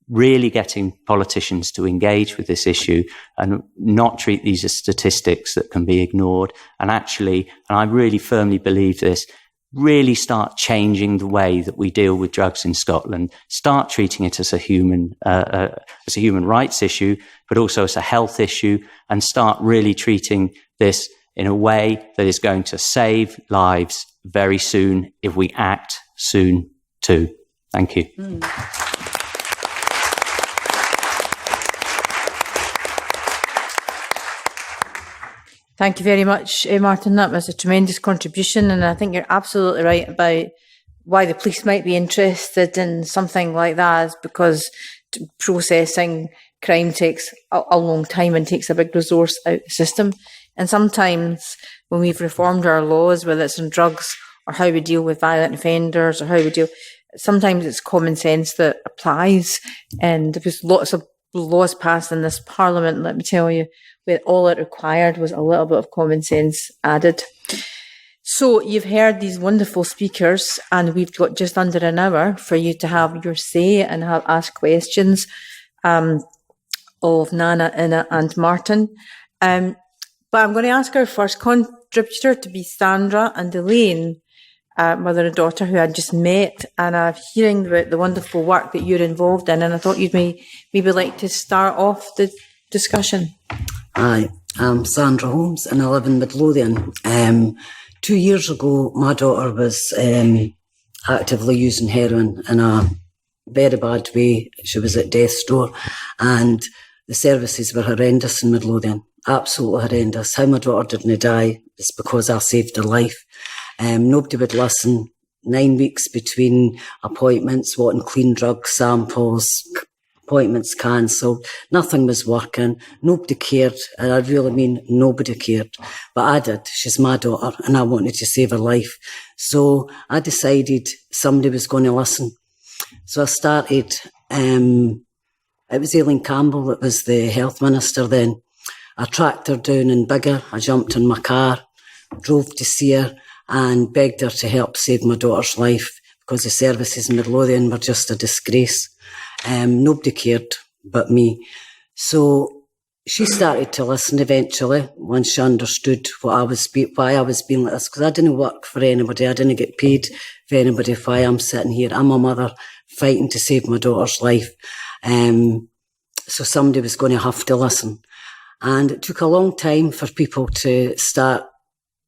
really getting politicians to engage with this issue and not treat these as statistics that can be ignored. And actually, and I really firmly believe this, really start changing the way that we deal with drugs in Scotland, start treating it as a human rights issue, but also as a health issue, and start really treating this in a way that is going to save lives very soon if we act soon too. Thank you. Thank you very much, Martin. That was a tremendous contribution, and I think you're absolutely right about why the police might be interested in something like that, is because processing crime takes a long time and takes a big resource out of the system. And sometimes when we've reformed our laws, whether it's on drugs or how we deal with violent offenders or how we deal, sometimes it's common sense that applies. And there was lots of laws passed in this parliament, let me tell you, where all it required was a little bit of common sense added. So you've heard these wonderful speakers, and we've got just under an hour for you to have your say and ask questions of Nana, Ina and Martin. But I'm going to ask our first contributor to be Sandra and Elaine, mother and daughter who I'd just met, and I'm hearing about the wonderful work that you're involved in, and I thought you'd maybe like to start off the discussion. Hi, I'm Sandra Holmes and I live in Midlothian. 2 years ago, my daughter was actively using heroin in a very bad way. She was at death's door and the services were horrendous in Midlothian, absolutely horrendous. How my daughter didn't die is because I saved her life. Nobody would listen. 9 weeks between appointments, wanting clean drug samples, appointments cancelled. Nothing was working. Nobody cared. And I really mean nobody cared. But I did. She's my daughter and I wanted to save her life. So I decided somebody was going to listen. So I started, it was Aileen Campbell that was the health minister then. I tracked her down in Biggar. I jumped in my car, drove to see her and begged her to help save my daughter's life because the services in Midlothian were just a disgrace. Nobody cared but me. So she started to listen eventually once she understood why I was being like this, because I didn't work for anybody. I didn't get paid for anybody. Why I'm sitting here. I'm a mother fighting to save my daughter's life. So somebody was going to have to listen. And it took a long time for people to start.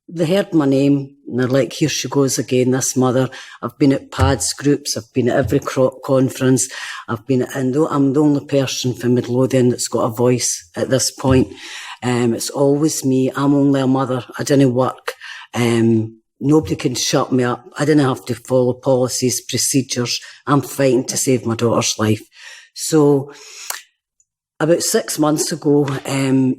They heard my name and they're like, here she goes again, this mother. I've been at PADS groups. I've been at every conference. And I'm the only person from Midlothian that's got a voice at this point. It's always me. I'm only a mother. I didn't work. Nobody can shut me up. I didn't have to follow policies, procedures. I'm fighting to save my daughter's life. So about 6 months ago,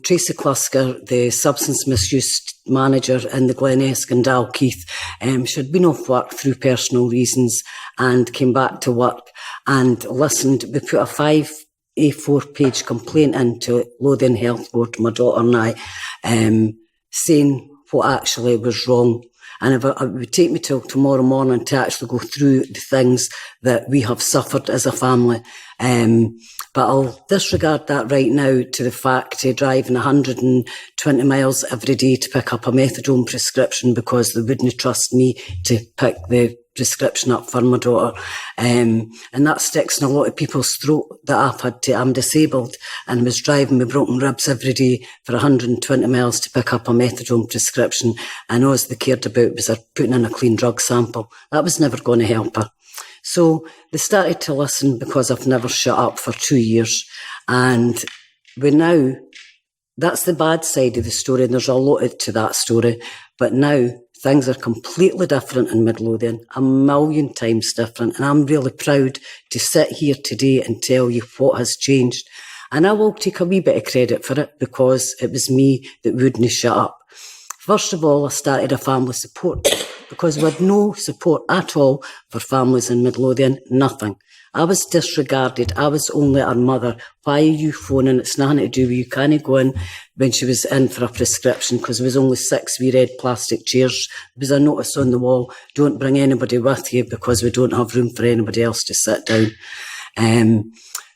Tracy Klusker, the substance misuse manager in the Glenesk and Dalkeith, she had been off work through personal reasons and came back to work and listened. We put a 5 A4-page complaint into Lothian Health Board, my daughter and I, saying what actually was wrong. And it would take me till tomorrow morning to actually go through the things that we have suffered as a family. But I'll disregard that right now to the fact of driving 120 miles every day to pick up a methadone prescription because they wouldn't trust me to pick the prescription up for my daughter. And that sticks in a lot of people's throat that I'm disabled and was driving with broken ribs every day for 120 miles to pick up a methadone prescription. And all they cared about was her putting in a clean drug sample. That was never going to help her. So they started to listen because I've never shut up for 2 years. And that's the bad side of the story. And there's a lot to that story. But now things are completely different in Midlothian, a million times different. And I'm really proud to sit here today and tell you what has changed. And I will take a wee bit of credit for it because it was me that wouldn't shut up. First of all, I started a family support because we had no support at all for families in Midlothian, nothing. I was disregarded. I was only her mother. Why are you phoning? It's nothing to do with you. Can't go in when she was in for a prescription because there was only 6 wee red plastic chairs. There was a notice on the wall, don't bring anybody with you because we don't have room for anybody else to sit down.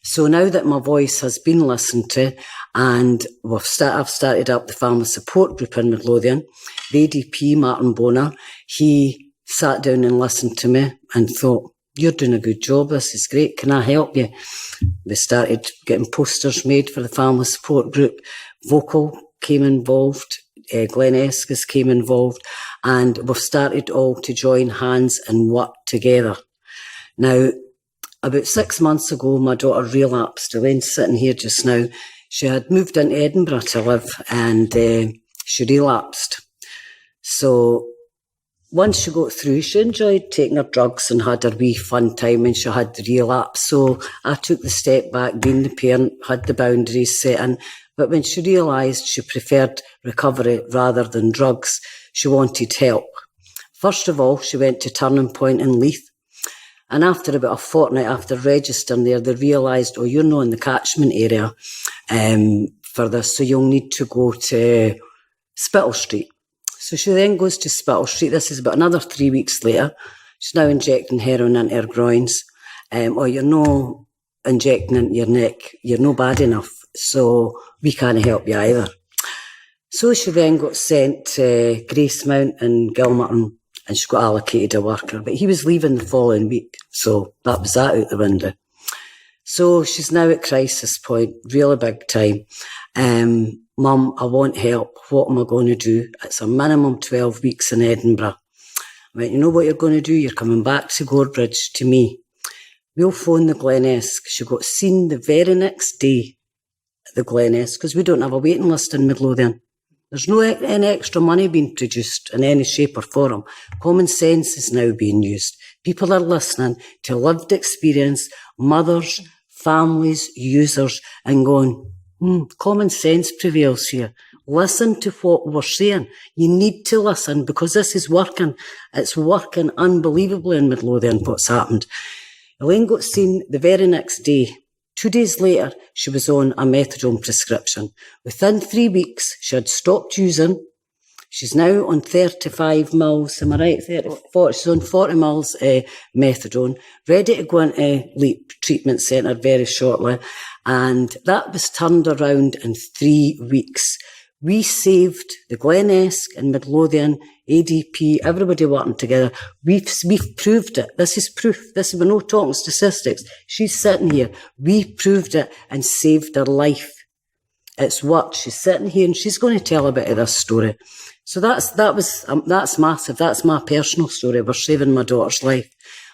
So now that my voice has been listened to and I've started up the family support group in Midlothian, the ADP, Martin Bonner, he sat down and listened to me and thought, you're doing a good job, this is great, can I help you? We started getting posters made for the family support group. Vocal came involved, Glen Eskes came involved, and we've started all to join hands and work together. Now, about 6 months ago, my daughter relapsed. Elaine's sitting here just now. She had moved into Edinburgh to live and she relapsed. So once she got through, she enjoyed taking her drugs and had her wee fun time when she had the relapse. So I took the step back, being the parent, had the boundaries set in. But when she realised she preferred recovery rather than drugs, she wanted help. First of all, she went to Turning Point in Leith. And after about a fortnight after registering there, they realised, oh, you're not in the catchment area for this, so you'll need to go to Spittal Street. So she then goes to Spittal Street. This is about another 3 weeks later. She's now injecting heroin into her groins. Or you're not injecting into your neck. You're no bad enough, so we can't help you either. So she then got sent to Gracemount in Gilmerton, and she got allocated a worker. But he was leaving the following week, so that was that out the window. So she's now at crisis point, really big time. Mum, I want help. What am I going to do? It's a minimum 12 weeks in Edinburgh. I went, you know what you're going to do? You're coming back to Gorebridge, to me. We'll phone the Glenesk. She got seen the very next day at the Glenesk, because we don't have a waiting list in Midlothian. There's no any extra money being produced in any shape or form. Common sense is now being used. People are listening to lived experience, mothers, families, users, and going, common sense prevails here. Listen to what we're saying. You need to listen, because this is working. It's working unbelievably in Midlothian, what's happened. Elaine got seen the very next day. 2 days later, she was on a methadone prescription. Within 3 weeks, she had stopped using. She's now on 35 mils, am I right? 40, she's on 40 mils methadone, ready to go into LEAP treatment centre very shortly. And that was turned around in 3 weeks. We saved the Glenesk and Midlothian, ADP, everybody working together. We've proved it. This is proof. We're not talking statistics. She's sitting here. We proved it and saved her life. It's worked. She's sitting here and she's going to tell a bit of this story. So that's massive. That's my personal story. We're saving my daughter's life.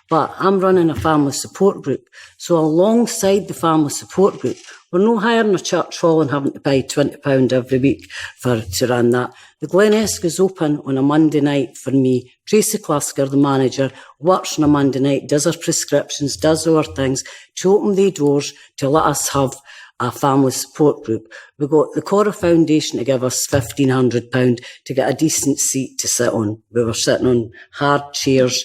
But I'm running a family support group. So alongside the family support group, we're not hiring a church hall and having to pay £20 every week to run that. The Glenesk is open on a Monday night for me. Tracy Klusker, the manager, works on a Monday night, does her prescriptions, does all her things, to open the doors to let us have a family support group. We got the Cora Foundation to give us £1,500 to get a decent seat to sit on. We were sitting on hard chairs,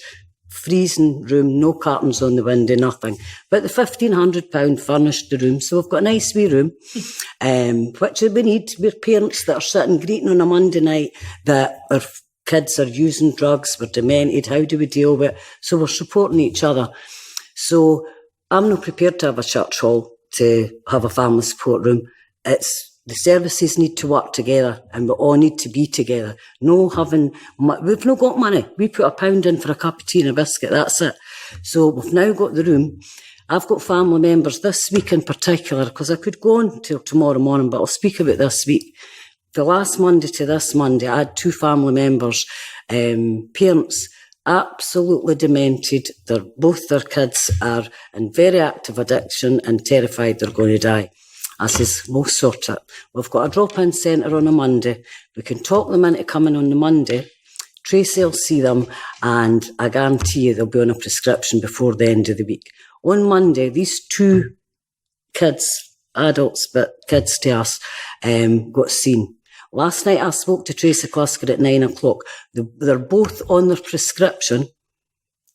freezing room, no curtains on the window, nothing. But the £1,500 furnished the room, so we've got a nice wee room, which we need. We're parents that are sitting greeting on a Monday night that our kids are using drugs, we're demented, how do we deal with it? So we're supporting each other. So I'm not prepared to have a church hall to have a family support room. The services need to work together and we all need to be together. We've not got money. We put £1 in for a cup of tea and a biscuit, that's it. So we've now got the room. I've got family members this week in particular, because I could go on till tomorrow morning, but I'll speak about this week. The last Monday to this Monday, I had 2 family members, parents, absolutely demented. Both their kids are in very active addiction and terrified they're going to die. I says, we'll sort it. We've got a drop-in centre on a Monday. We can talk them into coming on the Monday. Tracy will see them, and I guarantee you they'll be on a prescription before the end of the week. On Monday, these 2 kids, adults, but kids to us, got seen. Last night I spoke to Tracy Klusker at 9 o'clock. They're both on their prescription,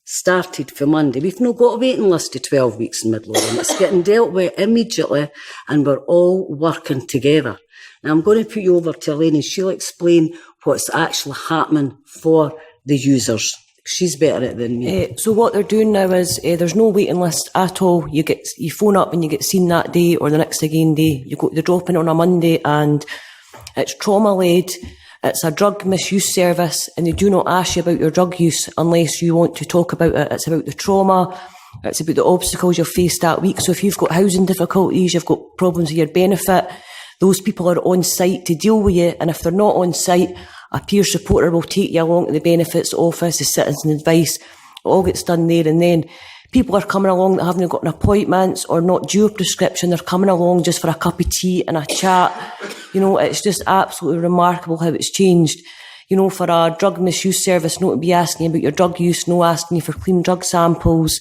started for Monday. We've not got a waiting list of 12 weeks in Midlothian. It's getting dealt with immediately, and we're all working together. Now I'm going to put you over to Elaine and she'll explain what's actually happening for the users. She's better at it than me. So what they're doing now is there's no waiting list at all. You phone up and you get seen that day or the next again day. They're dropping on a Monday, and it's trauma-led. It's a drug misuse service, and they do not ask you about your drug use unless you want to talk about it. It's about the trauma. It's about the obstacles you've faced that week. So if you've got housing difficulties, you've got problems with your benefit, those people are on site to deal with you. And if they're not on site, a peer supporter will take you along to the benefits office, the citizen advice. It all gets done there and then. People are coming along that haven't got appointments or not due a prescription. They're coming along just for a cup of tea and a chat. It's just absolutely remarkable how it's changed. For a drug misuse service, not to be asking you about your drug use, no asking you for clean drug samples.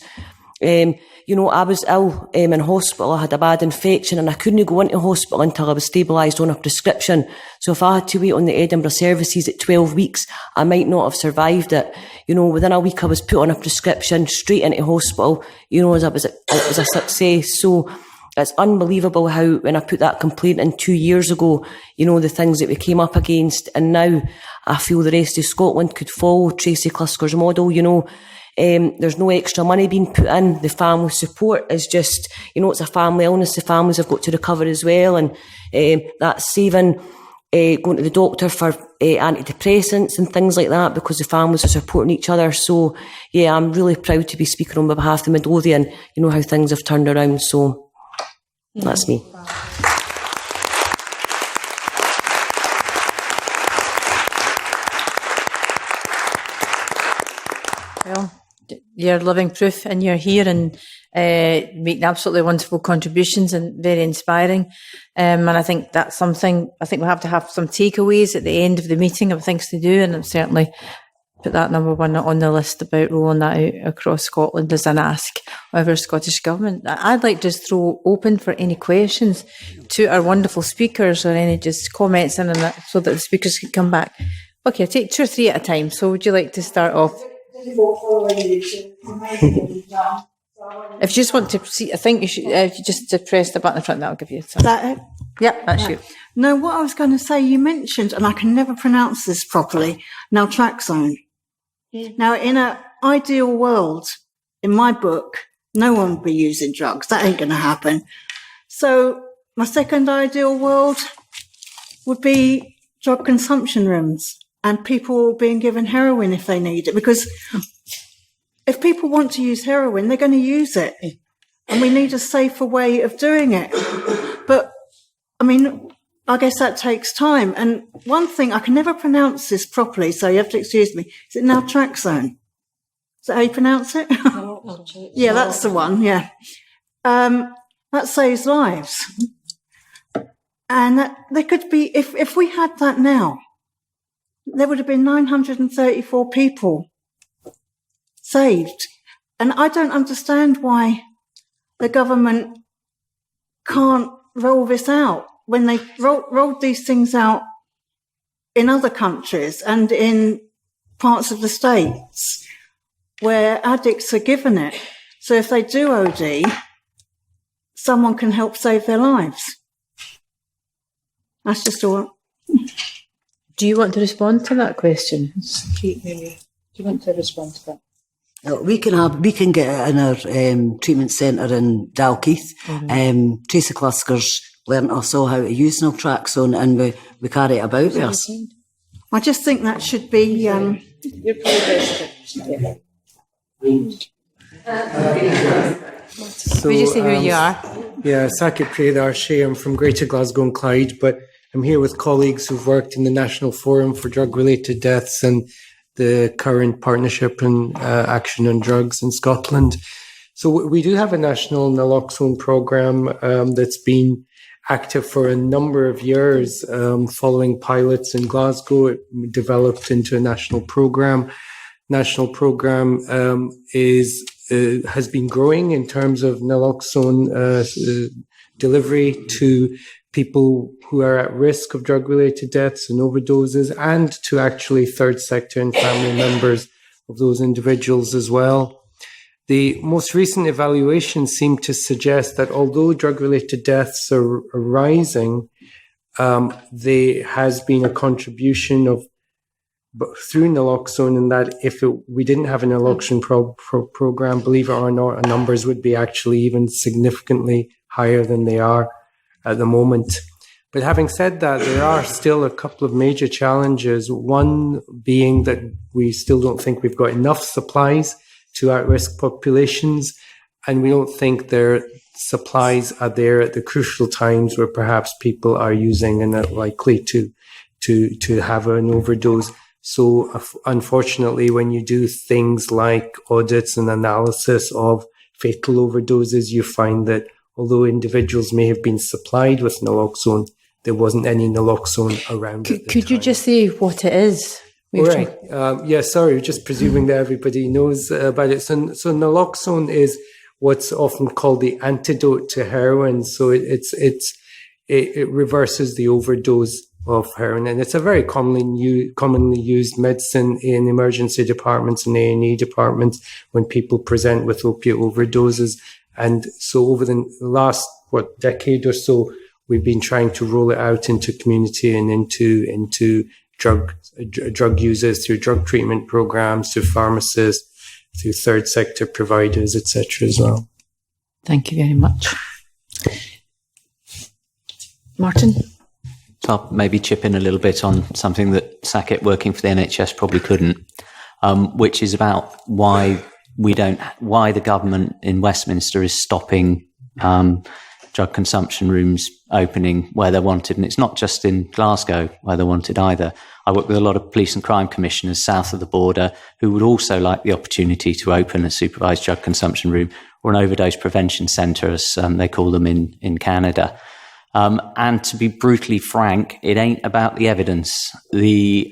You know, I was ill in hospital, I had a bad infection and I couldn't go into hospital until I was stabilised on a prescription. So if I had to wait on the Edinburgh services at 12 weeks, I might not have survived it. You know, within a week I was put on a prescription, straight into hospital, you know, it was a success. So it's unbelievable how, when I put that complaint in 2 years ago, you know, the things that we came up against, and now I feel the rest of Scotland could follow Tracy Clusker's model, you know. There's no extra money being put in. The family support is just, you know, it's a family illness. The families have got to recover as well. And that's saving going to the doctor for antidepressants and things like that, because the families are supporting each other. So, yeah, I'm really proud to be speaking on behalf of the Midlothian, you know, how things have turned around. So that's me. Well, you're living proof, and you're here and making absolutely wonderful contributions and very inspiring. And I think that's something, I think we'll have to have some takeaways at the end of the meeting of things to do, and I'll certainly put that number one on the list about rolling that out across Scotland as an ask of our Scottish Government. I'd like to just throw open for any questions to our wonderful speakers, or any just comments in on that, so that the speakers can come back. Okay, I'll take 2 or 3 at a time. So would you like to start off? If you just want to see, I think you should, if you just press the button in front, that'll give you some. That it? Yep, that's you. No, what I was going to say, you mentioned, and I can never pronounce this properly, naltrexone. Now, in an ideal world, in my book, no one would be using drugs. That ain't going to happen. So my second ideal world would be drug consumption rooms and people being given heroin if they need it. Because if people want to use heroin, they're going to use it. And we need a safer way of doing it. But, I mean, I guess that takes time. And one thing, I can never pronounce this properly, so you have to excuse me. Is it naltrexone? Is that how you pronounce it? Yeah, that's the one, yeah. That saves lives. And that, there could be, if we had that now, there would have been 934 people saved. And I don't understand why the government can't roll this out when they rolled these things out in other countries and in parts of the States where addicts are given it. So if they do OD, someone can help save their lives. That's just all. Do you want to respond to that question? Kate, maybe. Do you want to respond to that? We can get it in our treatment centre in Dalkeith. Tracy Clusker's learnt us all how to use naltrexone, and we carry it about with us. I just think that should be. You're probably best. So, Would you say who you are? Yeah, Sakit Priyadarshi. I'm from Greater Glasgow and Clyde, but I'm here with colleagues who've worked in the National Forum for Drug-Related Deaths and the current partnership and action on drugs in Scotland. So we do have a national naloxone programme that's been active for a number of years. Following pilots in Glasgow, it developed into a national programme. National programme has been growing in terms of naloxone delivery to people who are at risk of drug-related deaths and overdoses, and to actually third sector and family members of those individuals as well. The most recent evaluations seem to suggest that although drug-related deaths are rising, there has been a contribution of through naloxone, in that if we didn't have a naloxone program, believe it or not, our numbers would be actually even significantly higher than they are at the moment. But having said that, there are still a couple of major challenges. One being that we still don't think we've got enough supplies to at-risk populations, and we don't think their supplies are there at the crucial times where perhaps people are using and are likely to have an overdose. So unfortunately, when you do things like audits and analysis of fatal overdoses, you find that although individuals may have been supplied with naloxone, there wasn't any naloxone around. Could you just say what it is? Right. Sorry, just presuming that everybody knows about it. So naloxone is what's often called the antidote to heroin. So it reverses the overdose of heroin, and it's a very commonly used medicine in emergency departments and A&E departments when people present with opiate overdoses. And so over the last decade or so, we've been trying to roll it out into community and into drug users through drug treatment programs, through pharmacists, through third sector providers, etc. as well. Thank you very much. Martin? So I'll maybe chip in a little bit on something that Saket working for the NHS probably couldn't, which is about why the government in Westminster is stopping drug consumption rooms opening where they're wanted. And it's not just in Glasgow where they're wanted either. I work with a lot of police and crime commissioners south of the border who would also like the opportunity to open a supervised drug consumption room or an overdose prevention centre, as they call them in Canada. And to be brutally frank, it ain't about the evidence. The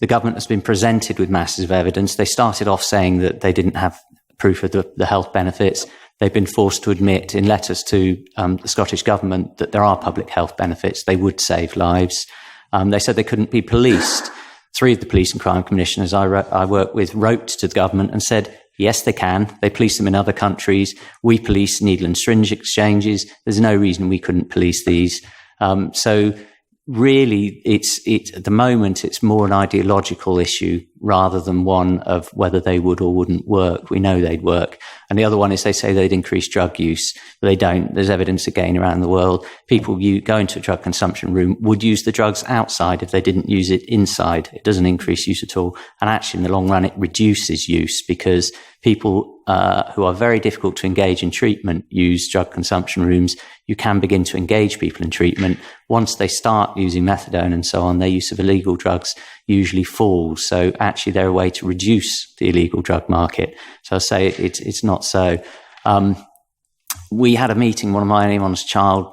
government has been presented with masses of evidence. They started off saying that they didn't have proof of the health benefits. They've been forced to admit in letters to the Scottish government that there are public health benefits. They would save lives. They said they couldn't be policed. 3 of the police and crime commissioners I work with wrote to the government and said, yes, they can. They police them in other countries. We police needle and syringe exchanges. There's no reason we couldn't police these. So really, at the moment, it's more an ideological issue rather than one of whether they would or wouldn't work. We know they'd work. And the other one is they say they'd increase drug use, but they don't. There's evidence again around the world. People go into a drug consumption room would use the drugs outside if they didn't use it inside. It doesn't increase use at all. And actually, in the long run, it reduces use because people who are very difficult to engage in treatment use drug consumption rooms. You can begin to engage people in treatment. Once they start using methadone and so on, their use of illegal drugs usually falls. So actually, they're a way to reduce the illegal drug market. So I say it's not so. We had a meeting, one of my Aim Honest Child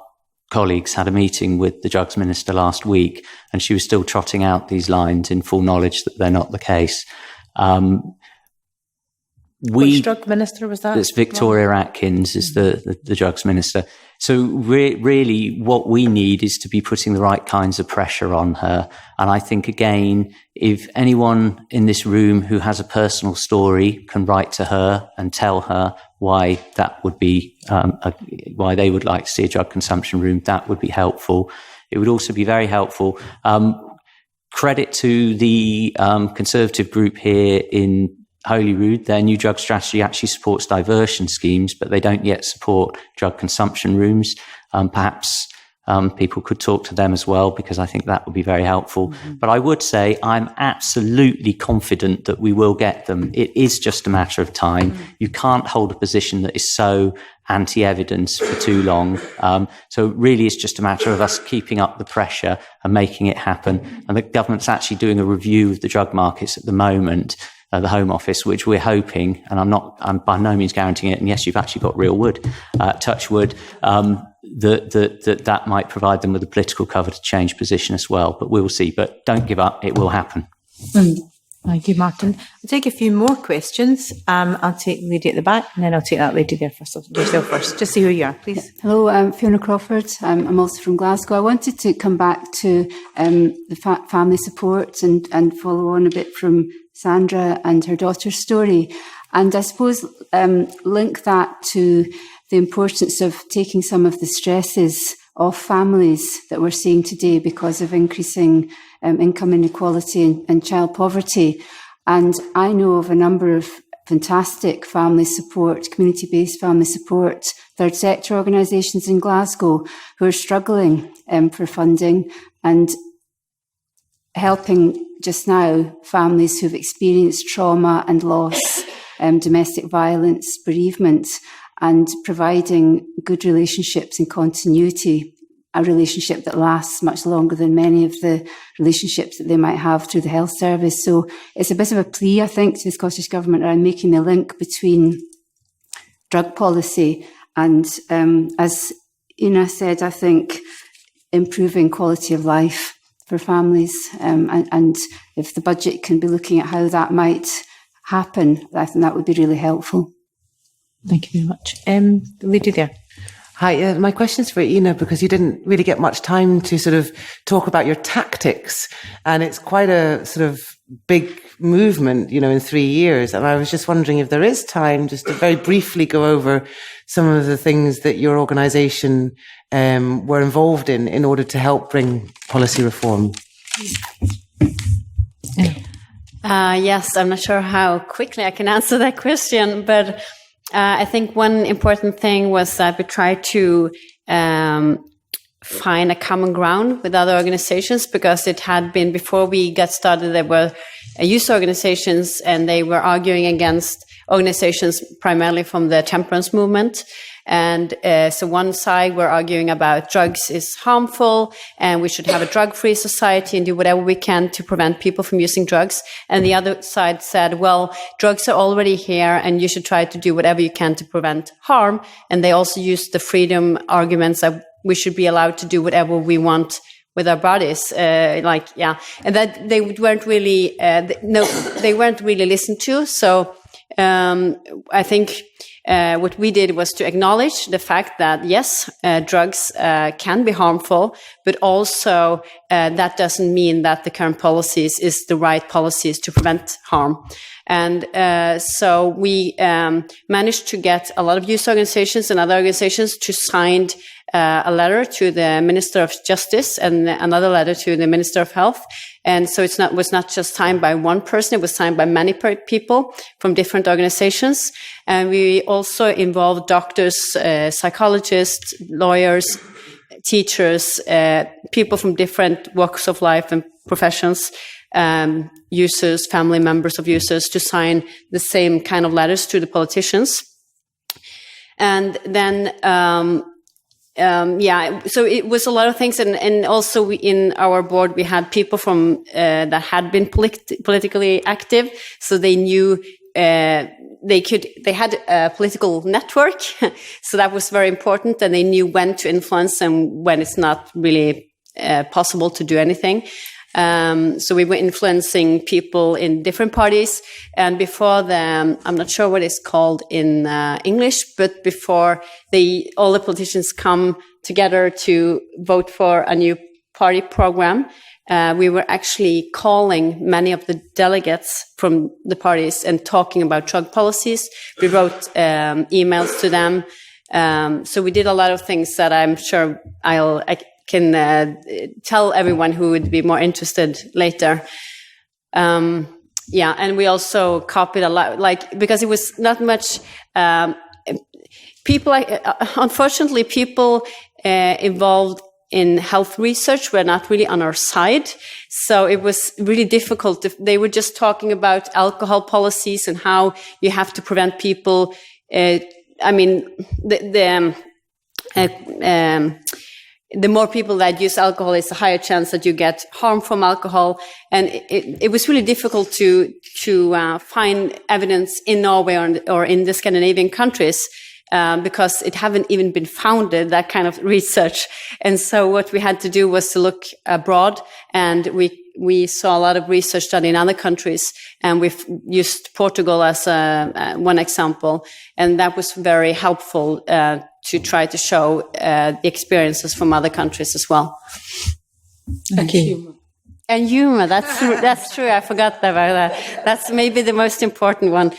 colleagues had a meeting with the drugs minister last week, and she was still trotting out these lines in full knowledge that they're not the case. Which drug minister was that? It's Victoria Atkins is the drugs minister. So really what we need is to be putting the right kinds of pressure on her. And I think, again, if anyone in this room who has a personal story can write to her and tell her why that would be, why they would like to see a drug consumption room, that would be helpful. It would also be very helpful. Credit to the Conservative group here in Holyrood. Their new drug strategy actually supports diversion schemes, but they don't yet support drug consumption rooms. Perhaps people could talk to them as well, because I think that would be very helpful. Mm-hmm. But I would say I'm absolutely confident that we will get them. It is just a matter of time. Mm-hmm. You can't hold a position that is so anti-evidence for too long. So really it's just a matter of us keeping up the pressure and making it happen. And the government's actually doing a review of the drug markets at the moment, the Home Office, which we're hoping, and I'm by no means guaranteeing it, and yes, you've actually got real wood, touch wood, that might provide them with the political cover to change position as well. But we'll see. But don't give up. It will happen. Thank you, Martin. I'll take a few more questions. I'll take the lady at the back, and then I'll take that lady there first. Yourself first. Just see who you are, please. Hello, I'm Fiona Crawford. I'm also from Glasgow. I wanted to come back to the family support and follow on a bit from Sandra and her daughter's story. And I suppose link that to the importance of taking some of the stresses off families that we're seeing today because of increasing income inequality and child poverty. And I know of a number of fantastic family support, community-based family support, third sector organisations in Glasgow who are struggling for funding and helping just now families who've experienced trauma and loss, domestic violence, bereavement, and providing good relationships and continuity, a relationship that lasts much longer than many of the relationships that they might have through the health service. So it's a bit of a plea, I think, to the Scottish Government around making the link between drug policy and, as Una said, I think, improving quality of life for families. And if the budget can be looking at how that might happen, I think that would be really helpful. Thank you very much. The lady there. Hi, my question's for Ina, because you didn't really get much time to sort of talk about your tactics, and it's quite a sort of big movement, in 3 years. And I was just wondering if there is time just to very briefly go over some of the things that your organisation were involved in order to help bring policy reform. Yes, I'm not sure how quickly I can answer that question, but I think one important thing was that we tried to find a common ground with other organizations, because it had been, before we got started, there were youth organizations, and they were arguing against organizations primarily from the temperance movement. And so one side were arguing about drugs is harmful and we should have a drug-free society and do whatever we can to prevent people from using drugs. And the other side said, well, drugs are already here and you should try to do whatever you can to prevent harm. And they also used the freedom arguments that we should be allowed to do whatever we want with our bodies, and that they weren't really, they weren't really listened to. So I think what we did was to acknowledge the fact that yes, drugs can be harmful, but also that doesn't mean that the current policies is the right policies to prevent harm. And so we managed to get a lot of youth organizations and other organizations to sign a letter to the Minister of Justice and another letter to the Minister of Health. And so was not just signed by one person, it was signed by many people from different organizations. And we also involved doctors, psychologists, lawyers, teachers, people from different walks of life and professions, users, family members of users, to sign the same kind of letters to the politicians. And then so it was a lot of things, and also in our board we had people from that had been politically active, so they knew they had a political network, so that was very important, and they knew when to influence and when it's not really possible to do anything. So we were influencing people in different parties, and before I'm not sure what it's called in English, but before all the politicians come together to vote for a new party program, we were actually calling many of the delegates from the parties and talking about drug policies. We wrote emails to them. So we did a lot of things that I'm sure I can tell everyone who would be more interested later. And we also copied a lot, because it was not much people. Unfortunately, people involved in health research were not really on our side, so it was really difficult. They were just talking about alcohol policies and how you have to prevent people. The more people that use alcohol, it's a higher chance that you get harm from alcohol. And it was really difficult to find evidence in Norway or in the Scandinavian countries, because it haven't even been founded, that kind of research. And so what we had to do was to look abroad, and we saw a lot of research done in other countries, and we've used Portugal as one example. And that was very helpful to try to show the experiences from other countries as well. Okay. And humor, that's true. I forgot about that. That's maybe the most important one.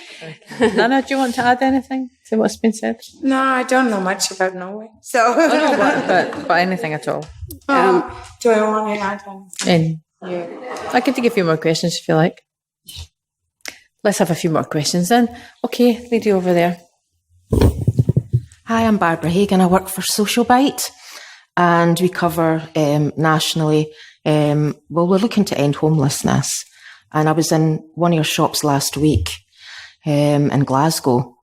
Nana, do you want to add anything to what's been said? No, I don't know much about Norway, so. but anything at all. Do I want to add anything? I could give you more questions if you like. Let's have a few more questions then. Okay, lady over there. Hi, I'm Barbara Hagan. I work for Social Bite, and we cover nationally. We're looking to end homelessness. And I was in one of your shops last week in Glasgow,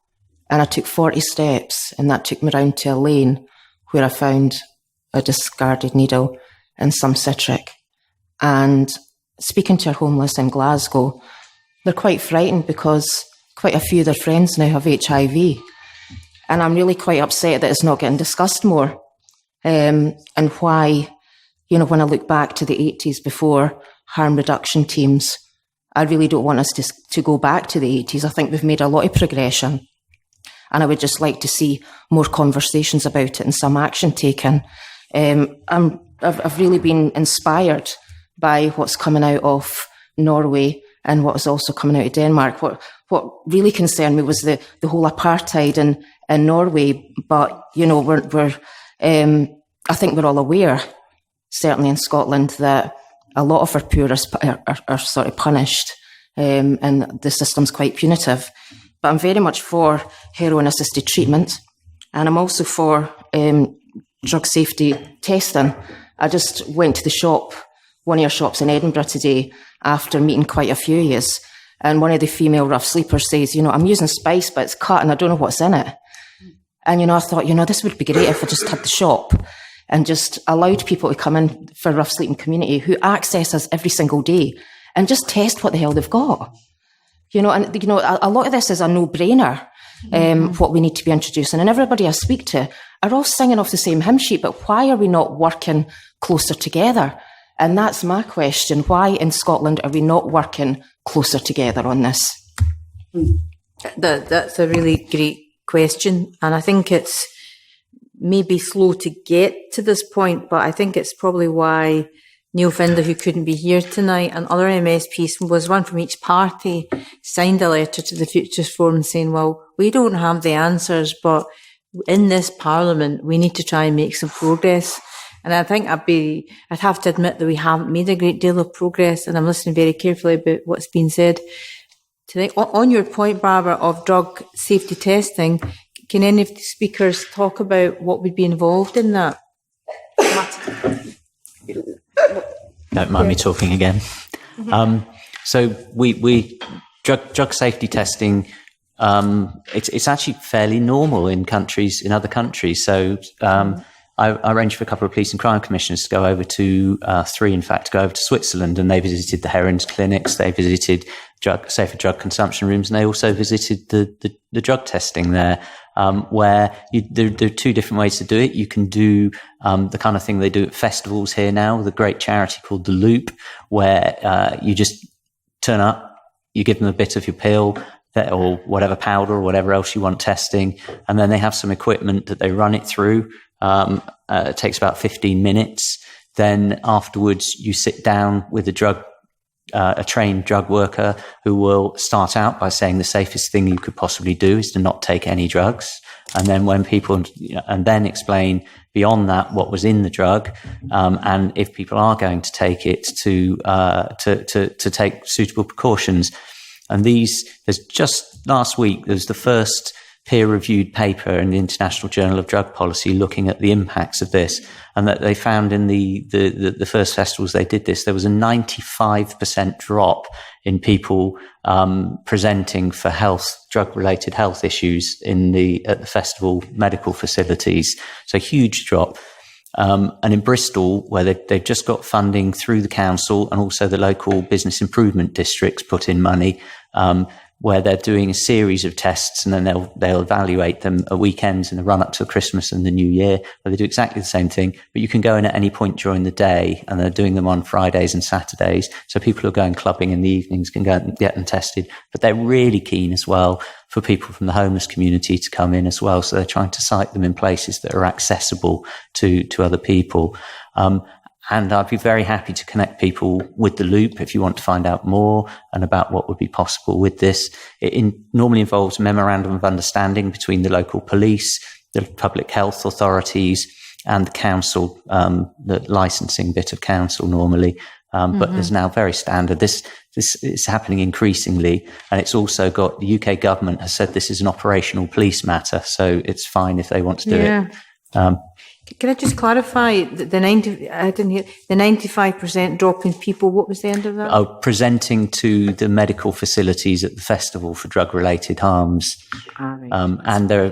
and I took 40 steps, and that took me round to a lane where I found a discarded needle and some citric. And speaking to our homeless in Glasgow, they're quite frightened because quite a few of their friends now have HIV. And I'm really quite upset that it's not getting discussed more. And why, when I look back to the 80s before harm reduction teams, I really don't want us to go back to the 80s. I think we've made a lot of progression. And I would just like to see more conversations about it and some action taken. I've really been inspired by what's coming out of Norway and what is also coming out of Denmark. What really concerned me was the whole apartheid in Norway. But, you know, I think we're all aware, certainly in Scotland, that a lot of our poor are sort of punished, and the system's quite punitive. But I'm very much for heroin-assisted treatment, and I'm also for drug safety testing. I just went to the shop, one of your shops in Edinburgh today, after meeting quite a few years, and one of the female rough sleepers says, you know, I'm using spice, but it's cut and I don't know what's in it. And, you know, I thought, you know, this would be great if I just had the shop and just allowed people to come in for rough sleeping community who access us every single day and just test what the hell they've got. You know, and, you know, a lot of this is a no-brainer, what we need to be introducing. And everybody I speak to are all singing off the same hymn sheet, but why are we not working closer together? And that's my question. Why in Scotland are we not working closer together on this? That's a really great question. And I think it's maybe slow to get to this point, but I think it's probably why Neil Findlay, who couldn't be here tonight, and other MSPs, was one from each party, signed a letter to the Futures Forum saying, well, we don't have the answers, but in this Parliament, we need to try and make some progress. And I think I'd have to admit that we haven't made a great deal of progress, and I'm listening very carefully about what's been said tonight. On your point, Barbara, of drug safety testing, can any of the speakers talk about what would be involved in that? Don't mind me talking again. So we drug safety testing. It's actually fairly normal in other countries. So I arranged for a couple of police and crime commissioners to go over to three, in fact, to go over to Switzerland, and they visited the heroin clinics, they visited safer drug consumption rooms, and they also visited the drug testing there, where there are two different ways to do it. You can do the kind of thing they do at festivals here now, with a great charity called The Loop, where you just turn up, you give them a bit of your pill, or whatever powder or whatever else you want testing, and then they have some equipment that they run it through. It takes about 15 minutes. Then afterwards, you sit down with a trained drug worker who will start out by saying the safest thing you could possibly do is to not take any drugs. And then and then explain beyond that what was in the drug, and if people are going to take it, to take suitable precautions. And there's just last week, there was the first peer-reviewed paper in the International Journal of Drug Policy looking at the impacts of this, and that they found in the first festivals they did this, there was a 95% drop in people presenting for drug-related health issues at the festival medical facilities. So a huge drop. And in Bristol, where they've just got funding through the council and also the local business improvement districts put in money, where they're doing a series of tests, and then they'll evaluate them at weekends in the run up to Christmas and the New Year, where they do exactly the same thing, but you can go in at any point during the day, and they're doing them on Fridays and Saturdays. So people who are going clubbing in the evenings can go and get them tested, but they're really keen as well for people from the homeless community to come in as well. So they're trying to site them in places that are accessible to other people. And I'd be very happy to connect people with The Loop if you want to find out more and about what would be possible with this. It normally involves a memorandum of understanding between the local police, the public health authorities, and the council, the licensing bit of council normally. But there's now very standard. This is happening increasingly, and it's also got the UK government has said this is an operational police matter, so it's fine if they want to do it. Can I just clarify the 95% drop in people? What was the end of that? Oh, presenting to the medical facilities at the festival for drug-related harms, and there,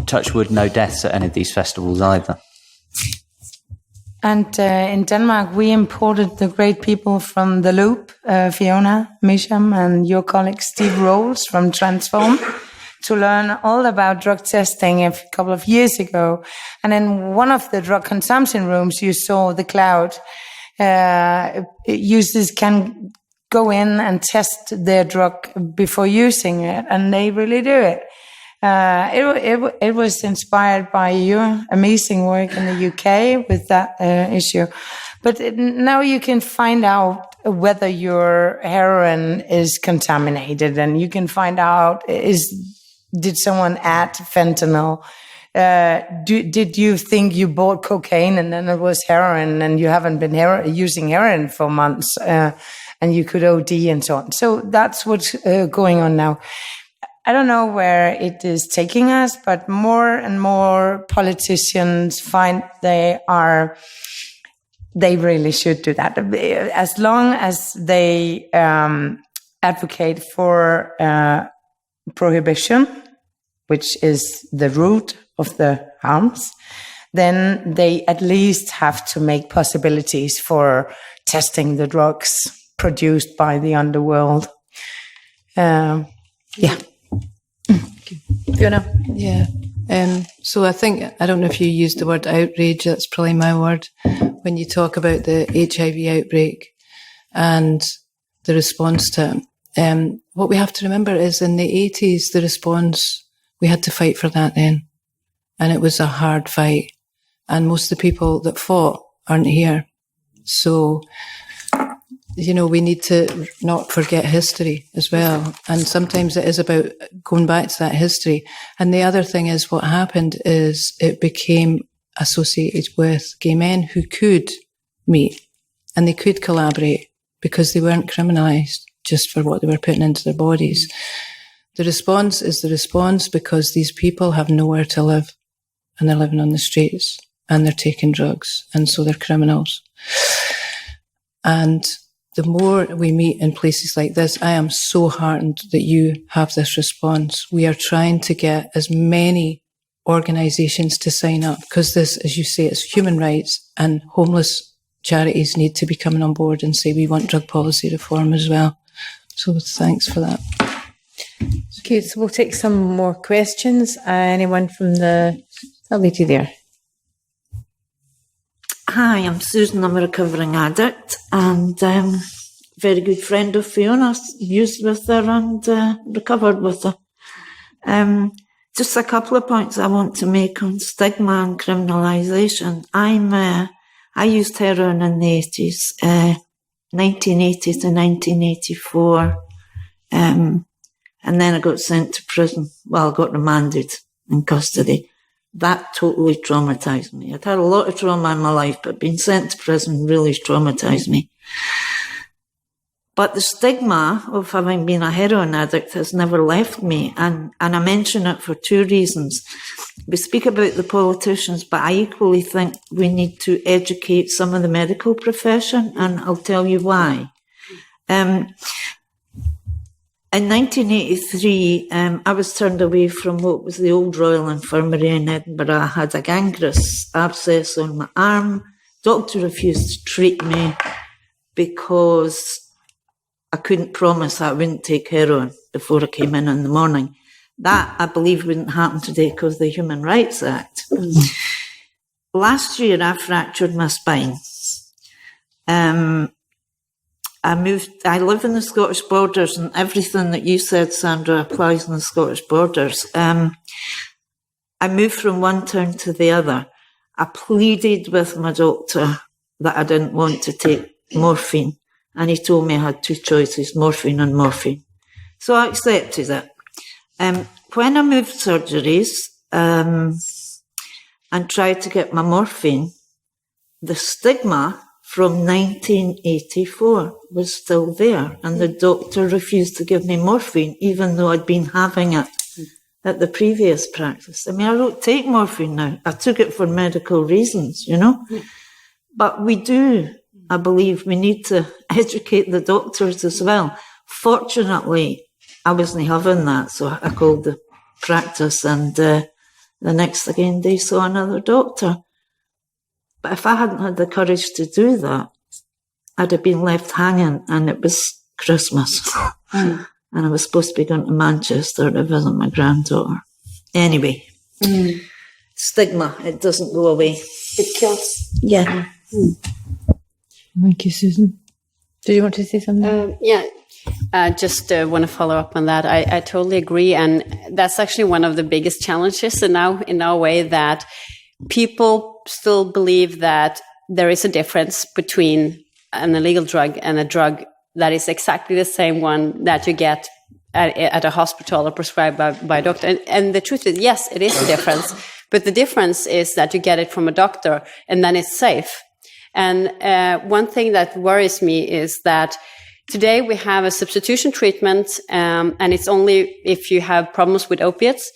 touch wood, no deaths at any of these festivals either. And in Denmark, we imported the great people from The Loop, Fiona Misham and your colleague Steve Rolls from Transform, to learn all about drug testing a couple of years ago. And in one of the drug consumption rooms, you saw the cloud users can go in and test their drug before using it, and they really do it. It was inspired by your amazing work in the UK with that issue. But now you can find out whether your heroin is contaminated, and you can find out did someone add fentanyl? Did you think you bought cocaine and then it was heroin, and you haven't been using heroin for months, and you could OD and so on? So that's what's going on now. I don't know where it is taking us, but more and more politicians find they really should do that. As long as they advocate for prohibition, which is the root of the harms, then they at least have to make possibilities for testing the drugs produced by the underworld. Fiona? Yeah. So I don't know if you used the word outrage, that's probably my word, when you talk about the HIV outbreak and the response to it. What we have to remember is in the 80s, the response, we had to fight for that then. And it was a hard fight. And most of the people that fought aren't here. So, we need to not forget history as well. And sometimes it is about going back to that history. And the other thing is what happened is it became associated with gay men who could meet and they could collaborate because they weren't criminalised just for what they were putting into their bodies. The response is the response because these people have nowhere to live and they're living on the streets and they're taking drugs, and so they're criminals. And the more we meet in places like this, I am so heartened that you have this response. We are trying to get as many organisations to sign up because this, as you say, it's human rights, and homeless charities need to be coming on board and say we want drug policy reform as well. So thanks for that. Okay, so we'll take some more questions. Anyone from that lady there? Hi, I'm Susan. I'm a recovering addict and very good friend of Fiona's. Used with her and recovered with her. Just a couple of points I want to make on stigma and criminalisation. I used heroin in the 80s, 1980 to 1984, and then I got sent to prison. Well, I got remanded in custody. That totally traumatised me. I'd had a lot of trauma in my life, but being sent to prison really traumatised me. But the stigma of having been a heroin addict has never left me, and I mention it for two reasons. We speak about the politicians, but I equally think we need to educate some of the medical profession, and I'll tell you why. In 1983, I was turned away from what was the old Royal Infirmary in Edinburgh. I had a gangrenous abscess on my arm. Doctor refused to treat me because I couldn't promise I wouldn't take heroin before I came in the morning. That, I believe, wouldn't happen today because of the Human Rights Act. Last year, I fractured my spine. I live in the Scottish Borders, and everything that you said, Sandra, applies in the Scottish Borders. I moved from one town to the other. I pleaded with my doctor that I didn't want to take morphine, and he told me I had two choices, morphine and morphine. So I accepted it. When I moved surgeries and tried to get my morphine, the stigma from 1984 was still there, and the doctor refused to give me morphine, even though I'd been having it at the previous practice. I mean, I don't take morphine now. I took it for medical reasons, But we do, I believe, we need to educate the doctors as well. Fortunately, I wasn't having that, so I called the practice, and the next again they saw another doctor. But if I hadn't had the courage to do that, I'd have been left hanging, and it was Christmas. And I was supposed to be going to Manchester to visit my granddaughter. Anyway, stigma, it doesn't go away. It kills. Yeah. Thank you, Susan. Do you want to say something? Just want to follow up on that. I totally agree. And that's actually one of the biggest challenges in our way, that people still believe that there is a difference between an illegal drug and a drug that is exactly the same one that you get at a hospital or prescribed by a doctor. And the truth is, yes, it is a difference. But the difference is that you get it from a doctor and then it's safe. And one thing that worries me is that today we have a substitution treatment, and it's only if you have problems with opiates.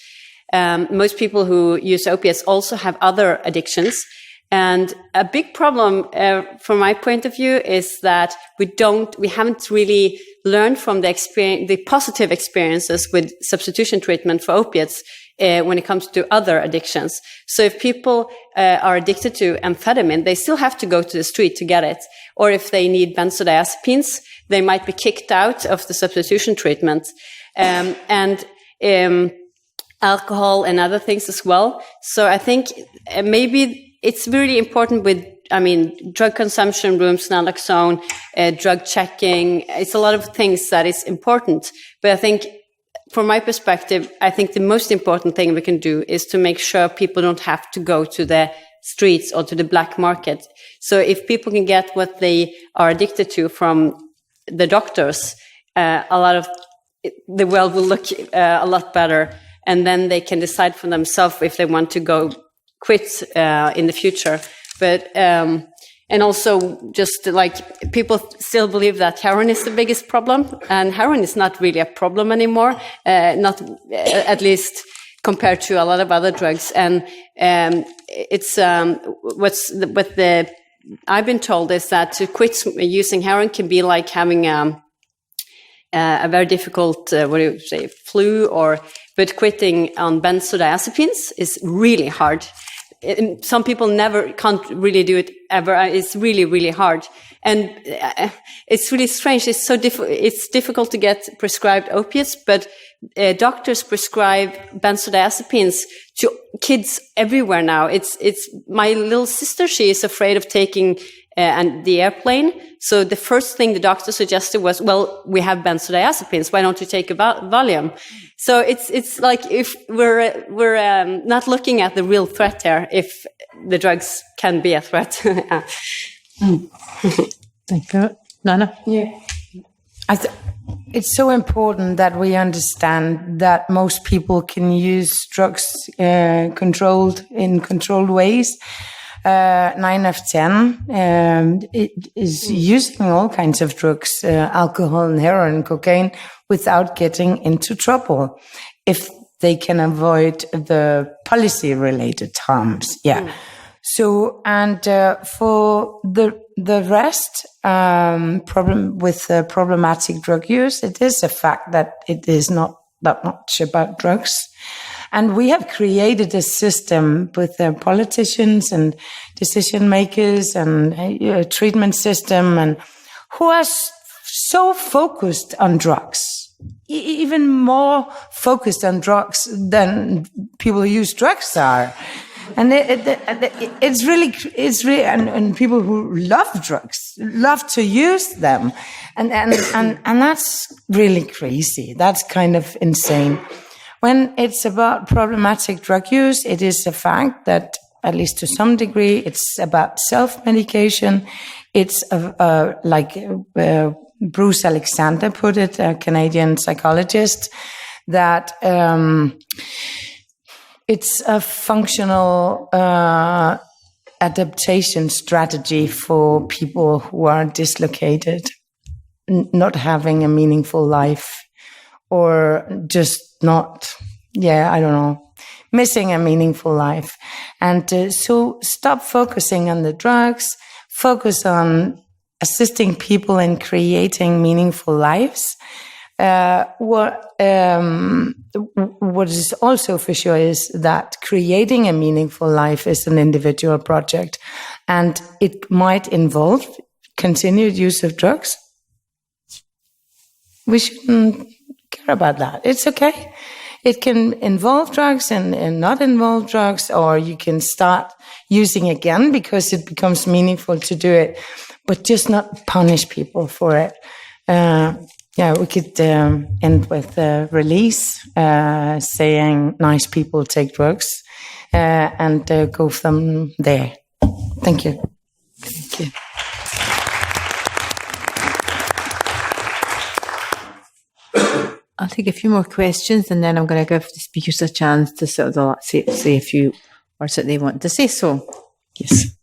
Most people who use opiates also have other addictions. And a big problem, from my point of view, is that we haven't really learned from the positive experiences with substitution treatment for opiates when it comes to other addictions. So if people are addicted to amphetamine, they still have to go to the street to get it. Or if they need benzodiazepines, they might be kicked out of the substitution treatment. Alcohol and other things as well. So I think maybe it's really important with, drug consumption rooms, naloxone, drug checking. It's a lot of things that is important. But I think, from my perspective, I think the most important thing we can do is to make sure people don't have to go to the streets or to the black market. So if people can get what they are addicted to from the doctors, a lot of the world will look a lot better. And then they can decide for themselves if they want to quit in the future. But and also, just like, people still believe that heroin is the biggest problem, and heroin is not really a problem anymore, not at least compared to a lot of other drugs. And it's I've been told is that to quit using heroin can be like having a very difficult flu, but quitting on benzodiazepines is really hard. Some people can't really do it ever. It's really, really hard. And it's really strange. It's it's difficult to get prescribed opiates, but doctors prescribe benzodiazepines to kids everywhere now. It's my little sister, she is afraid of taking the airplane. So the first thing the doctor suggested was, well, we have benzodiazepines. Why don't you take a Valium? So it's like, if we're not looking at the real threat here, if the drugs can be a threat. Thank you. Nana? Yeah. It's so important that we understand that most people can use drugs in controlled ways. 9 of 10 it is using all kinds of drugs, alcohol and heroin and cocaine, without getting into trouble, if they can avoid the policy-related harms. Yeah. So, and for the rest, problem with problematic drug use, it is a fact that it is not that much about drugs. And we have created a system with politicians and decision makers and a treatment system, and who are so focused on drugs, even more focused on drugs than people who use drugs are. And it's really, and people who love drugs love to use them, and that's really crazy. That's kind of insane. When it's about problematic drug use, it is a fact that, at least to some degree, it's about self-medication. It's like Bruce Alexander put it, a Canadian psychologist, that it's a functional adaptation strategy for people who are dislocated, not having a meaningful life, or just not, missing a meaningful life. And so stop focusing on the drugs, focus on assisting people in creating meaningful lives. What is also for sure is that creating a meaningful life is an individual project, and it might involve continued use of drugs. We shouldn't care about that. It's okay. It can involve drugs and not involve drugs, or you can start using again because it becomes meaningful to do it, but just not punish people for it. We could end with a release saying nice people take drugs and go from there. Thank you. Thank you. I'll take a few more questions and then I'm going to give the speakers a chance to sort of say a few words that they want to say. So, yes.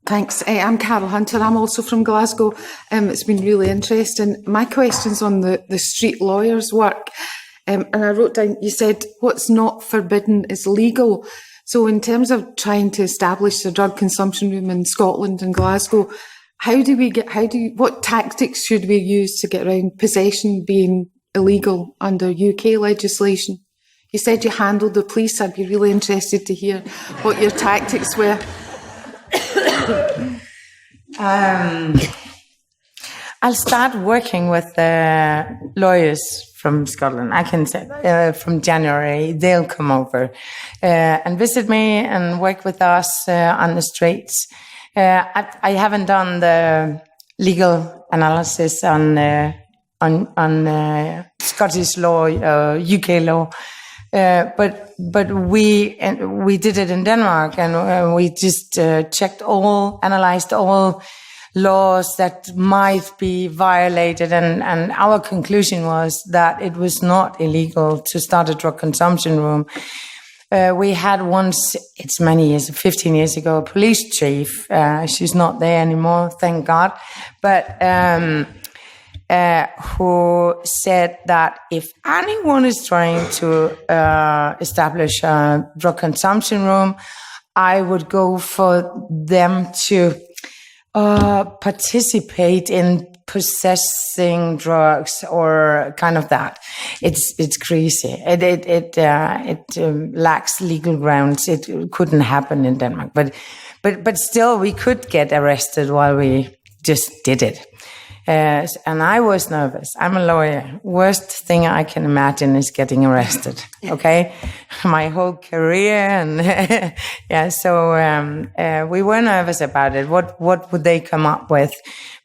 Thanks. I'm Carol Hunter. I'm also from Glasgow. It's been really interesting. My question's on the street lawyers' work. And I wrote down, you said, what's not forbidden is legal. So in terms of trying to establish a drug consumption room in Scotland and Glasgow, what tactics should we use to get around possession being illegal under UK legislation? You said you handled the police. I'd be really interested to hear what your tactics were. I'll start working with lawyers from Scotland. I can say from January, they'll come over and visit me and work with us on the streets. I haven't done the legal analysis on Scottish law, UK law, but we did it in Denmark, and we just analyzed all laws that might be violated, and our conclusion was that it was not illegal to start a drug consumption room. We had once, it's many years, 15 years ago, a police chief. She's not there anymore, thank God. But who said that if anyone is trying to establish a drug consumption room, I would go for them to participate in possessing drugs or kind of that. It's crazy. It lacks legal grounds. It couldn't happen in Denmark, but still we could get arrested while we just did it. And I was nervous. I'm a lawyer. Worst thing I can imagine is getting arrested. Okay, my whole career and yeah. So we were nervous about it. What would they come up with?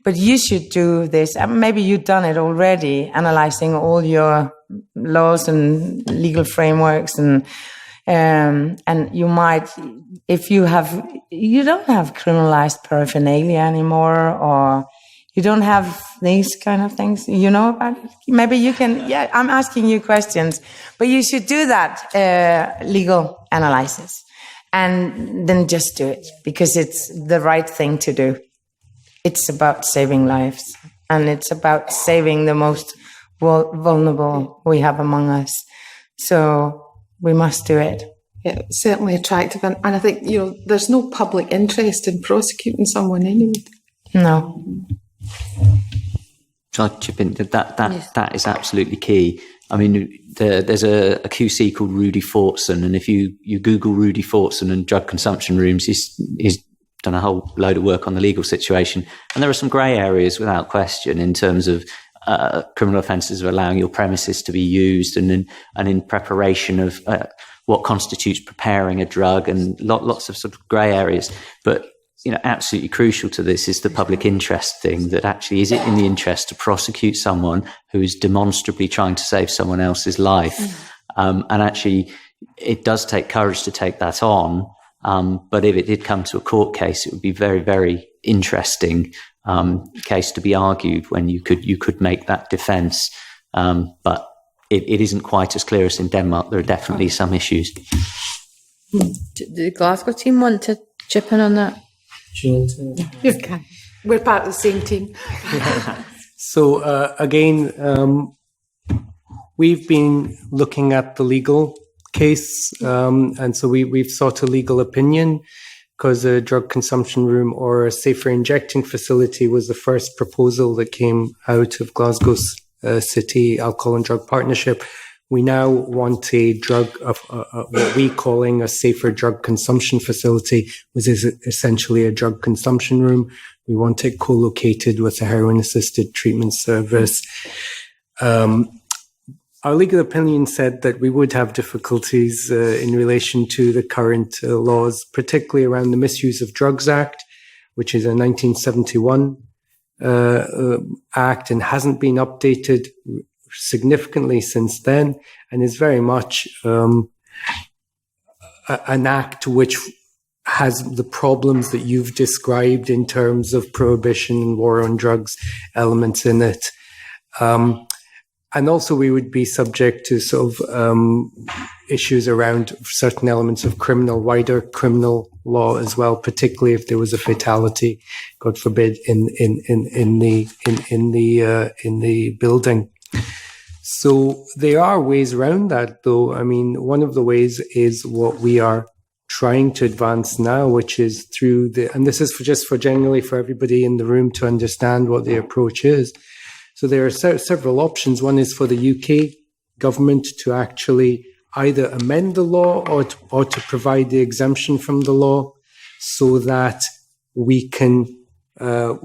But you should do this. Maybe you've done it already, analyzing all your laws and legal frameworks, and you might, if you don't have criminalized paraphernalia anymore, or you don't have these kind of things, you know about it? Maybe you can, yeah, I'm asking you questions, but you should do that legal analysis and then just do it because it's the right thing to do. It's about saving lives, and it's about saving the most vulnerable we have among us. So we must do it. Yeah, it's certainly attractive. And I think, there's no public interest in prosecuting someone anyway. No. Shall I chip in? That is absolutely key. I mean, there's a QC called Rudy Fortson, and if you Google Rudy Fortson and drug consumption rooms, he's done a whole load of work on the legal situation. And there are some grey areas, without question, in terms of criminal offences of allowing your premises to be used, and in preparation of what constitutes preparing a drug, and lots of sort of grey areas. But absolutely crucial to this is the public interest thing, that actually, is it in the interest to prosecute someone who is demonstrably trying to save someone else's life? And actually, it does take courage to take that on. But if it did come to a court case, it would be very, very interesting case to be argued when you could make that defence. But it isn't quite as clear as in Denmark. There are definitely some issues. Do the Glasgow team want to chip in on that? You can. We're part of the same team. So again, we've been looking at the legal case, and so we've sought a legal opinion, because a drug consumption room or a safer injecting facility was the first proposal that came out of Glasgow's City Alcohol and Drug Partnership. We now want a what we calling a safer drug consumption facility, which is essentially a drug consumption room. We want it co-located with a heroin-assisted treatment service. our legal opinion said that we would have difficulties in relation to the current laws, particularly around the Misuse of Drugs Act, which is a 1971 act and hasn't been updated significantly since then, and is very much an act which has the problems that you've described in terms of prohibition and war on drugs elements in it. And also we would be subject to sort of issues around certain elements of wider criminal law as well, particularly if there was a fatality, God forbid, in the building. So there are ways around that, though. I mean, one of the ways is what we are trying to advance now, which is through and this is just for generally for everybody in the room to understand what the approach is. So there are several options. One is for the UK government to actually either amend the law or to provide the exemption from the law so that we can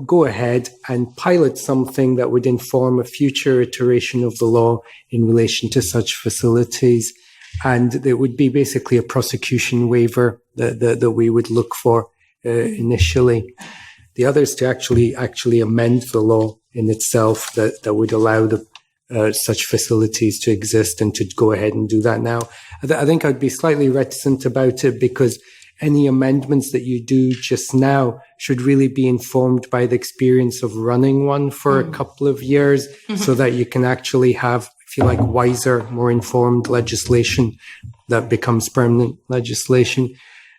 go ahead and pilot something that would inform a future iteration of the law in relation to such facilities. And there would be basically a prosecution waiver that we would look for initially. The other is to actually amend the law in itself that would allow such facilities to exist and to go ahead and do that now. I think I'd be slightly reticent about it because any amendments that you do just now should really be informed by the experience of running one for a couple of years so that you can actually have, if you like, wiser, more informed legislation that becomes permanent legislation.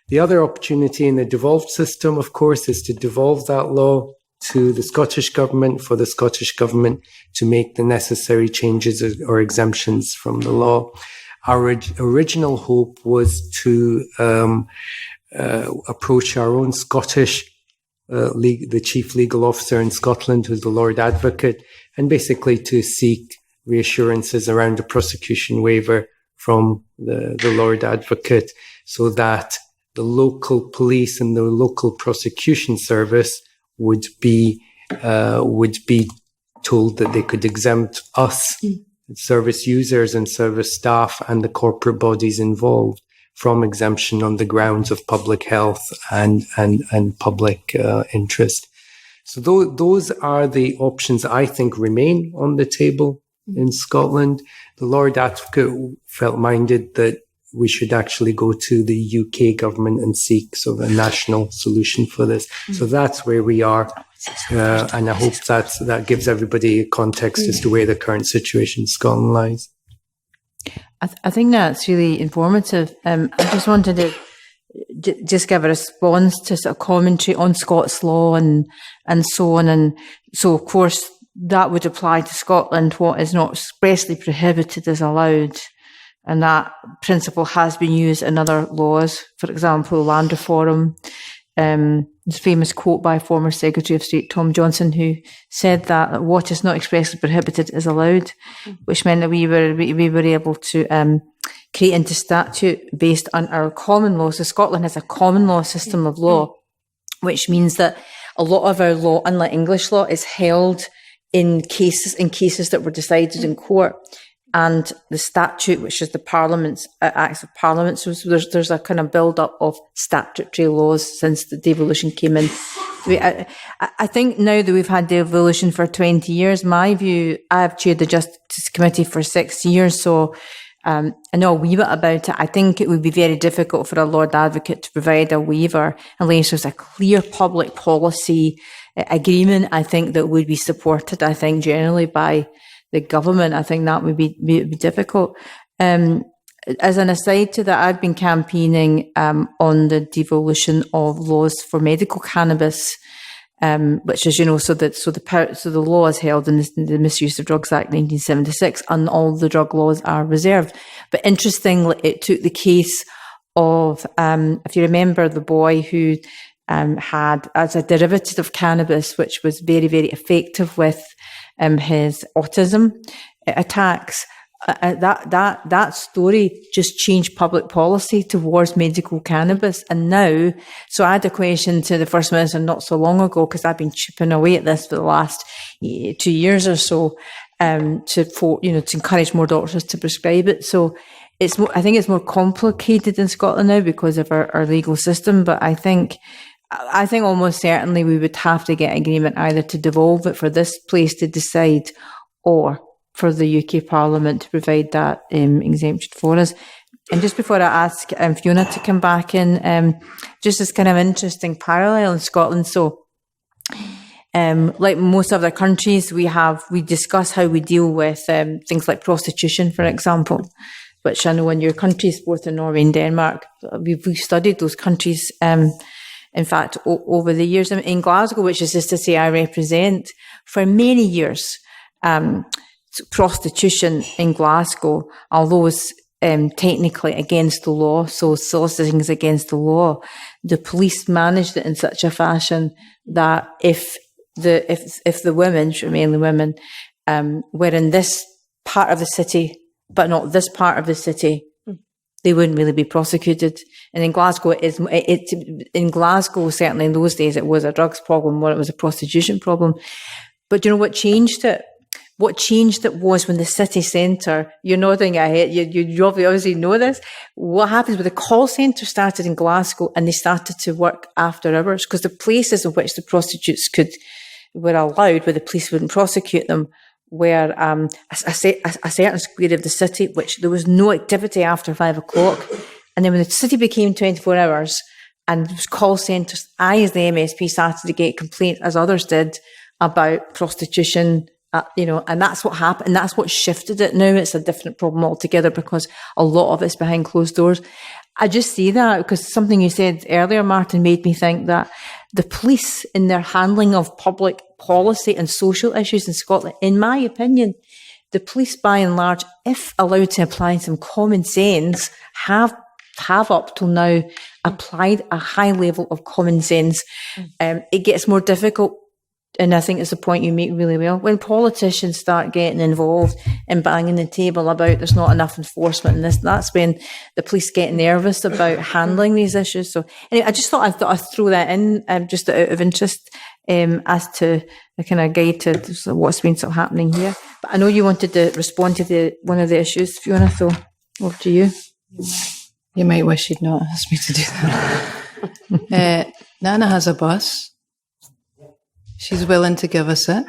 The other opportunity in the devolved system, of course, is to devolve that law to the Scottish Government for the Scottish Government to make the necessary changes or exemptions from the law. Our original hope was to approach our own Scottish the chief legal officer in Scotland, who's the Lord Advocate, and basically to seek reassurances around a prosecution waiver from the Lord Advocate so that the local police and the local prosecution service would be told that they could exempt us, service users and service staff and the corporate bodies involved from exemption on the grounds of public health and public interest. So those are the options I think remain on the table in Scotland. The Lord Advocate felt minded that we should actually go to the UK government and seek sort of a national solution for this. So that's where we are. And I hope that gives everybody a context as to where the current situation in Scotland lies. I think that's really informative. I just wanted to just give a response to sort of commentary on Scots law and so on. And so, of course, that would apply to Scotland. What is not expressly prohibited is allowed. And that principle has been used in other laws. For example, land reform. There's a famous quote by former Secretary of State Tom Johnson, who said that what is not expressly prohibited is allowed, which meant that we were able to create into statute based on our common law. So Scotland has a common law system of law, which means that a lot of our law, unlike English law, is held in cases that were decided in court. And the statute, which is the Parliament's Acts of Parliament, so there's a kind of build-up of statutory laws since the devolution came in. I think now that we've had devolution for 20 years, my view, I have chaired the Justice Committee for 6 years, so I know a wee bit about it. I think it would be very difficult for a Lord Advocate to provide a waiver unless there's a clear public policy agreement, I think, that would be supported, I think, generally by the government. I think that would be difficult. As an aside to that, I've been campaigning on the devolution of laws for medical cannabis, which is, so the law is held in the Misuse of Drugs Act 1976, and all the drug laws are reserved. But interestingly, it took the case of, if you remember, the boy who had, as a derivative of cannabis, which was very, very effective with his autism attacks. That story just changed public policy towards medical cannabis. And now, so I had a question to the First Minister not so long ago, because I've been chipping away at this for the last 2 years or so. to encourage more doctors to prescribe it. So I think it's more complicated in Scotland now because of our legal system. But I think almost certainly we would have to get agreement either to devolve it for this place to decide, or for the UK Parliament to provide that exemption for us. And just before I ask Fiona to come back in, just this kind of interesting parallel in Scotland. So, like most other countries, we discuss how we deal with things like prostitution, for example, which I know in your countries, both in Norway and Denmark, we've studied those countries. In fact, over the years in Glasgow, which is just to say I represent, for many years, prostitution in Glasgow, although it's technically against the law, so soliciting is against the law, the police managed it in such a fashion that if the women, mainly women, were in this part of the city, but not this part of the city, they wouldn't really be prosecuted. And in Glasgow, in Glasgow, certainly in those days, it was a drugs problem more it was a prostitution problem. But do you know what changed it? What changed it was when the city centre, you're nodding your head, you obviously know this. What happens when the call centre started in Glasgow and they started to work after hours, because the places in which the prostitutes were allowed, where the police wouldn't prosecute them, were a certain square of the city, which there was no activity after 5 o'clock. And then when the city became 24 hours and call centres, I as the MSP started to get complaints, as others did, about prostitution, and that's what happened. And that's what shifted it. Now it's a different problem altogether because a lot of it's behind closed doors. I just say that because something you said earlier, Martin, made me think that the police in their handling of public policy and social issues in Scotland, in my opinion, the police by and large, if allowed to apply some common sense, have up till now applied a high level of common sense. It gets more difficult. And I think it's a point you make really well. When politicians start getting involved and banging the table about there's not enough enforcement and that's when the police get nervous about handling these issues. So anyway, I just thought I'd throw that in just out of interest as to the kind of guide to what's been sort of happening here. But I know you wanted to respond to one of the issues, Fiona, so over to you. You might wish you'd not asked me to do that. Nana has a bus. She's willing to give us it.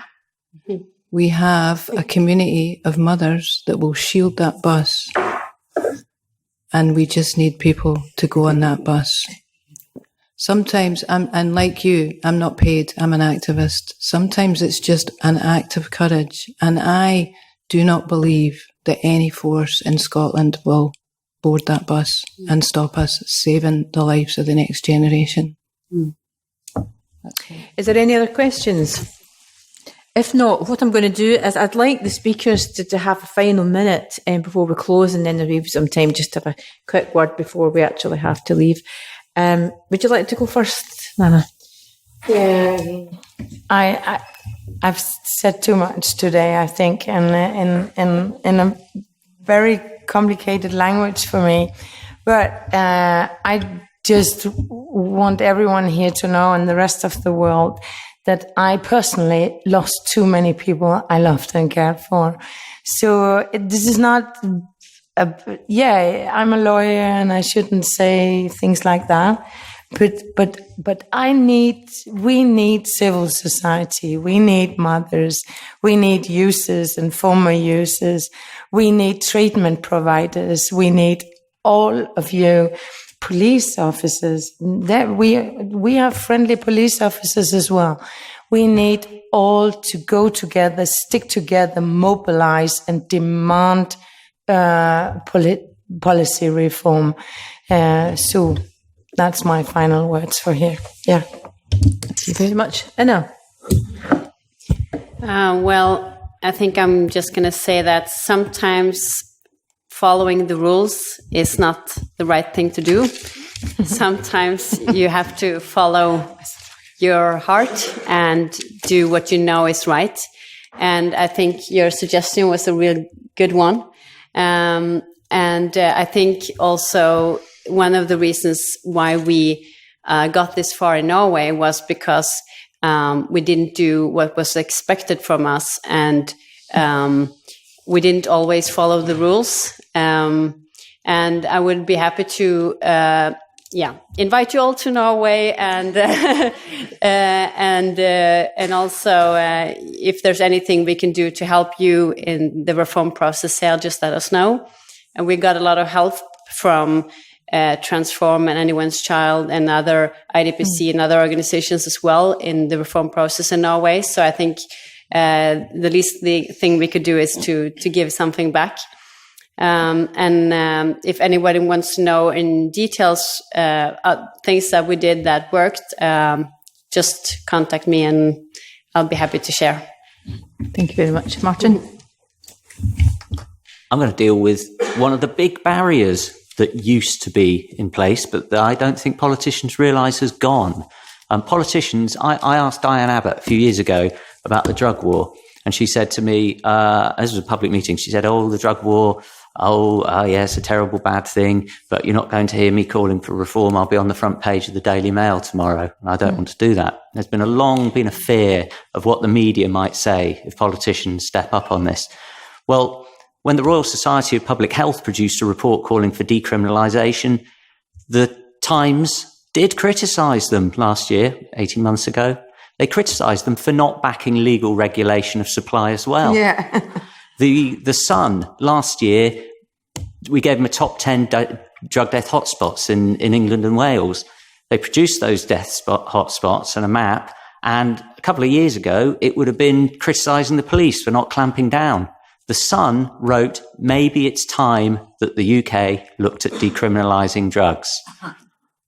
We have a community of mothers that will shield that bus. And we just need people to go on that bus. Sometimes, and like you, I'm not paid, I'm an activist. Sometimes it's just an act of courage. And I do not believe that any force in Scotland will board that bus and stop us saving the lives of the next generation. Is there any other questions? If not, what I'm going to do is I'd like the speakers to have a final minute before we close, and then there'll be some time just to have a quick word before we actually have to leave. Would you like to go first, Nana? Yeah, I've said too much today, I think, in a very complicated language for me. But I just want everyone here to know, and the rest of the world, that I personally lost too many people I loved and cared for. So this is not, I'm a lawyer and I shouldn't say things like that. But we need civil society. We need mothers. We need users and former users. We need treatment providers. We need all of you. Police officers, that we have friendly police officers as well. We need all to go together, stick together, mobilize, and demand policy reform. So that's my final words for here. Yeah. Thank you very much. Anna? Well, I think I'm just going to say that sometimes following the rules is not the right thing to do. Sometimes you have to follow your heart and do what you know is right. And I think your suggestion was a real good one. And I think also one of the reasons why we got this far in Norway was because we didn't do what was expected from us, and We didn't always follow the rules. And I would be happy to, invite you all to Norway and also if there's anything we can do to help you in the reform process here, just let us know. And we got a lot of help from Transform and Anyone's Child and other IDPC and other organizations as well in the reform process in Norway. So I think the least thing we could do is to give something back. If anybody wants to know in details things that we did that worked, just contact me and I'll be happy to share. Thank you very much. Martin? I'm going to deal with one of the big barriers that used to be in place, but that I don't think politicians realise has gone. Politicians, I asked Diane Abbott a few years ago about the drug war, and she said to me, this was a public meeting, she said, the drug war, yeah, it's a terrible bad thing, but you're not going to hear me calling for reform. I'll be on the front page of the Daily Mail tomorrow, and I don't want to do that. There's been a fear of what the media might say if politicians step up on this. Well, when the Royal Society of Public Health produced a report calling for decriminalisation, the Times did criticise them last year, 18 months ago. They criticised them for not backing legal regulation of supply as well. Yeah. The Sun, last year, we gave them a top 10 drug death hotspots in England and Wales. They produced those hotspots and a map, and a couple of years ago, it would have been criticising the police for not clamping down. The Sun wrote, maybe it's time that the UK looked at decriminalising drugs.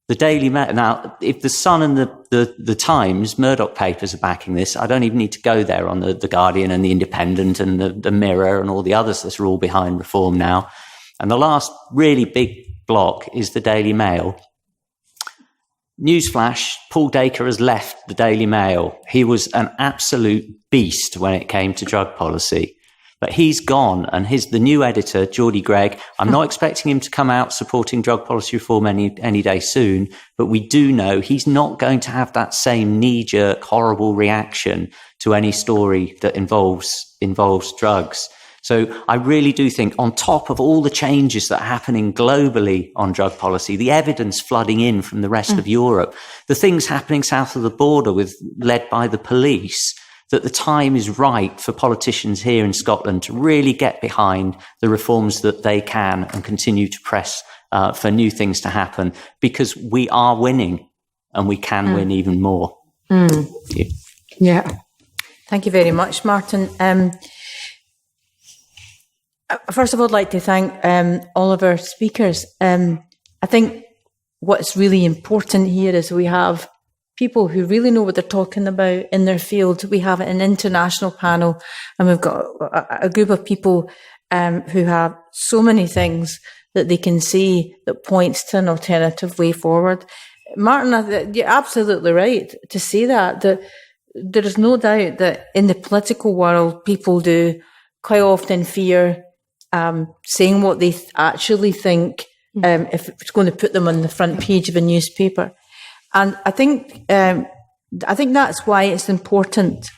The Daily Mail, now, if the Sun and the Times, Murdoch papers are backing this, I don't even need to go there on the Guardian and the Independent and the Mirror and all the others that are all behind reform now. And the last really big block is the Daily Mail. Newsflash, Paul Dacre has left the Daily Mail. He was an absolute beast when it came to drug policy. But he's gone, and the new editor, Geordie Greig, I'm not expecting him to come out supporting drug policy reform any day soon, but we do know he's not going to have that same knee-jerk, horrible reaction to any story that involves drugs. So I really do think, on top of all the changes that are happening globally on drug policy, the evidence flooding in from the rest of Europe, the things happening south of the border led by the police, that the time is right for politicians here in Scotland to really get behind the reforms that they can and continue to press for new things to happen, because we are winning and we can win even more. Yeah. Thank you very much, Martin. First of all, I'd like to thank all of our speakers. I think what's really important here is we have people who really know what they're talking about in their field. We have an international panel, and we've got a group of people who have so many things that they can see that points to an alternative way forward. Martin, you're absolutely right to say that there is no doubt that in the political world, people do quite often fear saying what they actually think if it's going to put them on the front page of a newspaper. And I think that's why it's important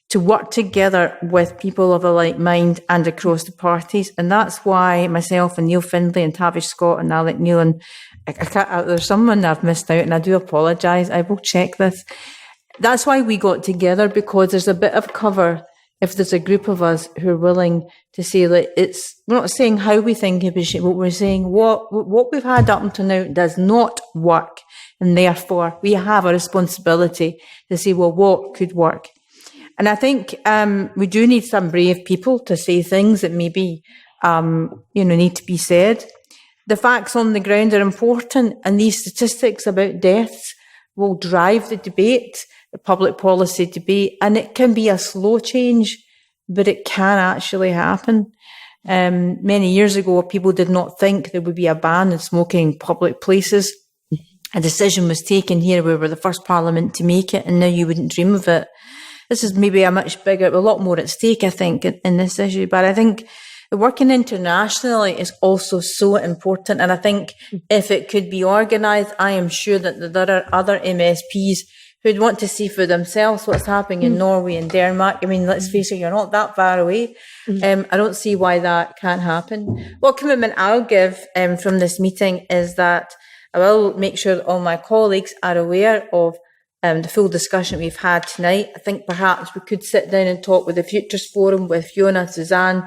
to work together with people of a like mind and across the parties. And that's why myself and Neil Findlay and Tavish Scott and Alec Neil and there's someone I've missed out, and I do apologise. I will check this. That's why we got together, because there's a bit of cover if there's a group of us who are willing to say that we're not saying how we think it should, but we're saying what we've had up until now does not work. And therefore, we have a responsibility to say, well, what could work? And I think we do need some brave people to say things that maybe need to be said. The facts on the ground are important, and these statistics about deaths will drive the debate, the public policy debate, and it can be a slow change, but it can actually happen. Many years ago, people did not think there would be a ban on smoking in public places. A decision was taken here. We were the first parliament to make it, and now you wouldn't dream of it. This is maybe a lot more at stake, I think, in this issue. But I think working internationally is also so important. And I think if it could be organised, I am sure that there are other MSPs who'd want to see for themselves what's happening in Norway and Denmark. I mean, let's face it, you're not that far away. I don't see why that can't happen. What commitment I'll give from this meeting is that I will make sure that all my colleagues are aware of the full discussion we've had tonight. I think perhaps we could sit down and talk with the Futures Forum, with Fiona, Suzanne,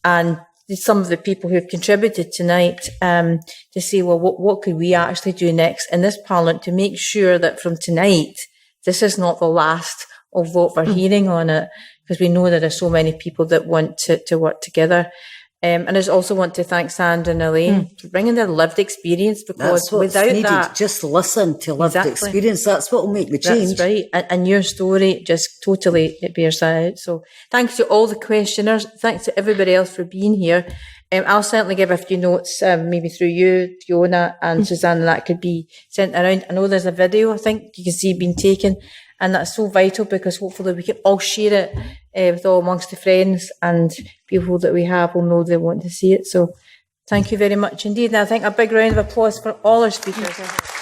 and some of the people who have contributed tonight to say, well, what could we actually do next in this Parliament to make sure that from tonight, this is not the last of what we're hearing on it, because we know there are so many people that want to work together. And I also want to thank Sandra and Elaine for bringing their lived experience, because That's what's without needed. that, Just listen to lived experience. That's what will make the change. that's right. And your story just totally, it bears that out. So thanks to all the questioners. Thanks to everybody else for being here. I'll certainly give a few notes, maybe through you, Fiona and Suzanne, and that could be sent around. I know there's a video, I think you can see being taken, and that's so vital, because hopefully we can all share it with all amongst the friends, and people that we have will know they want to see it. So thank you very much indeed. And I think a big round of applause for all our speakers.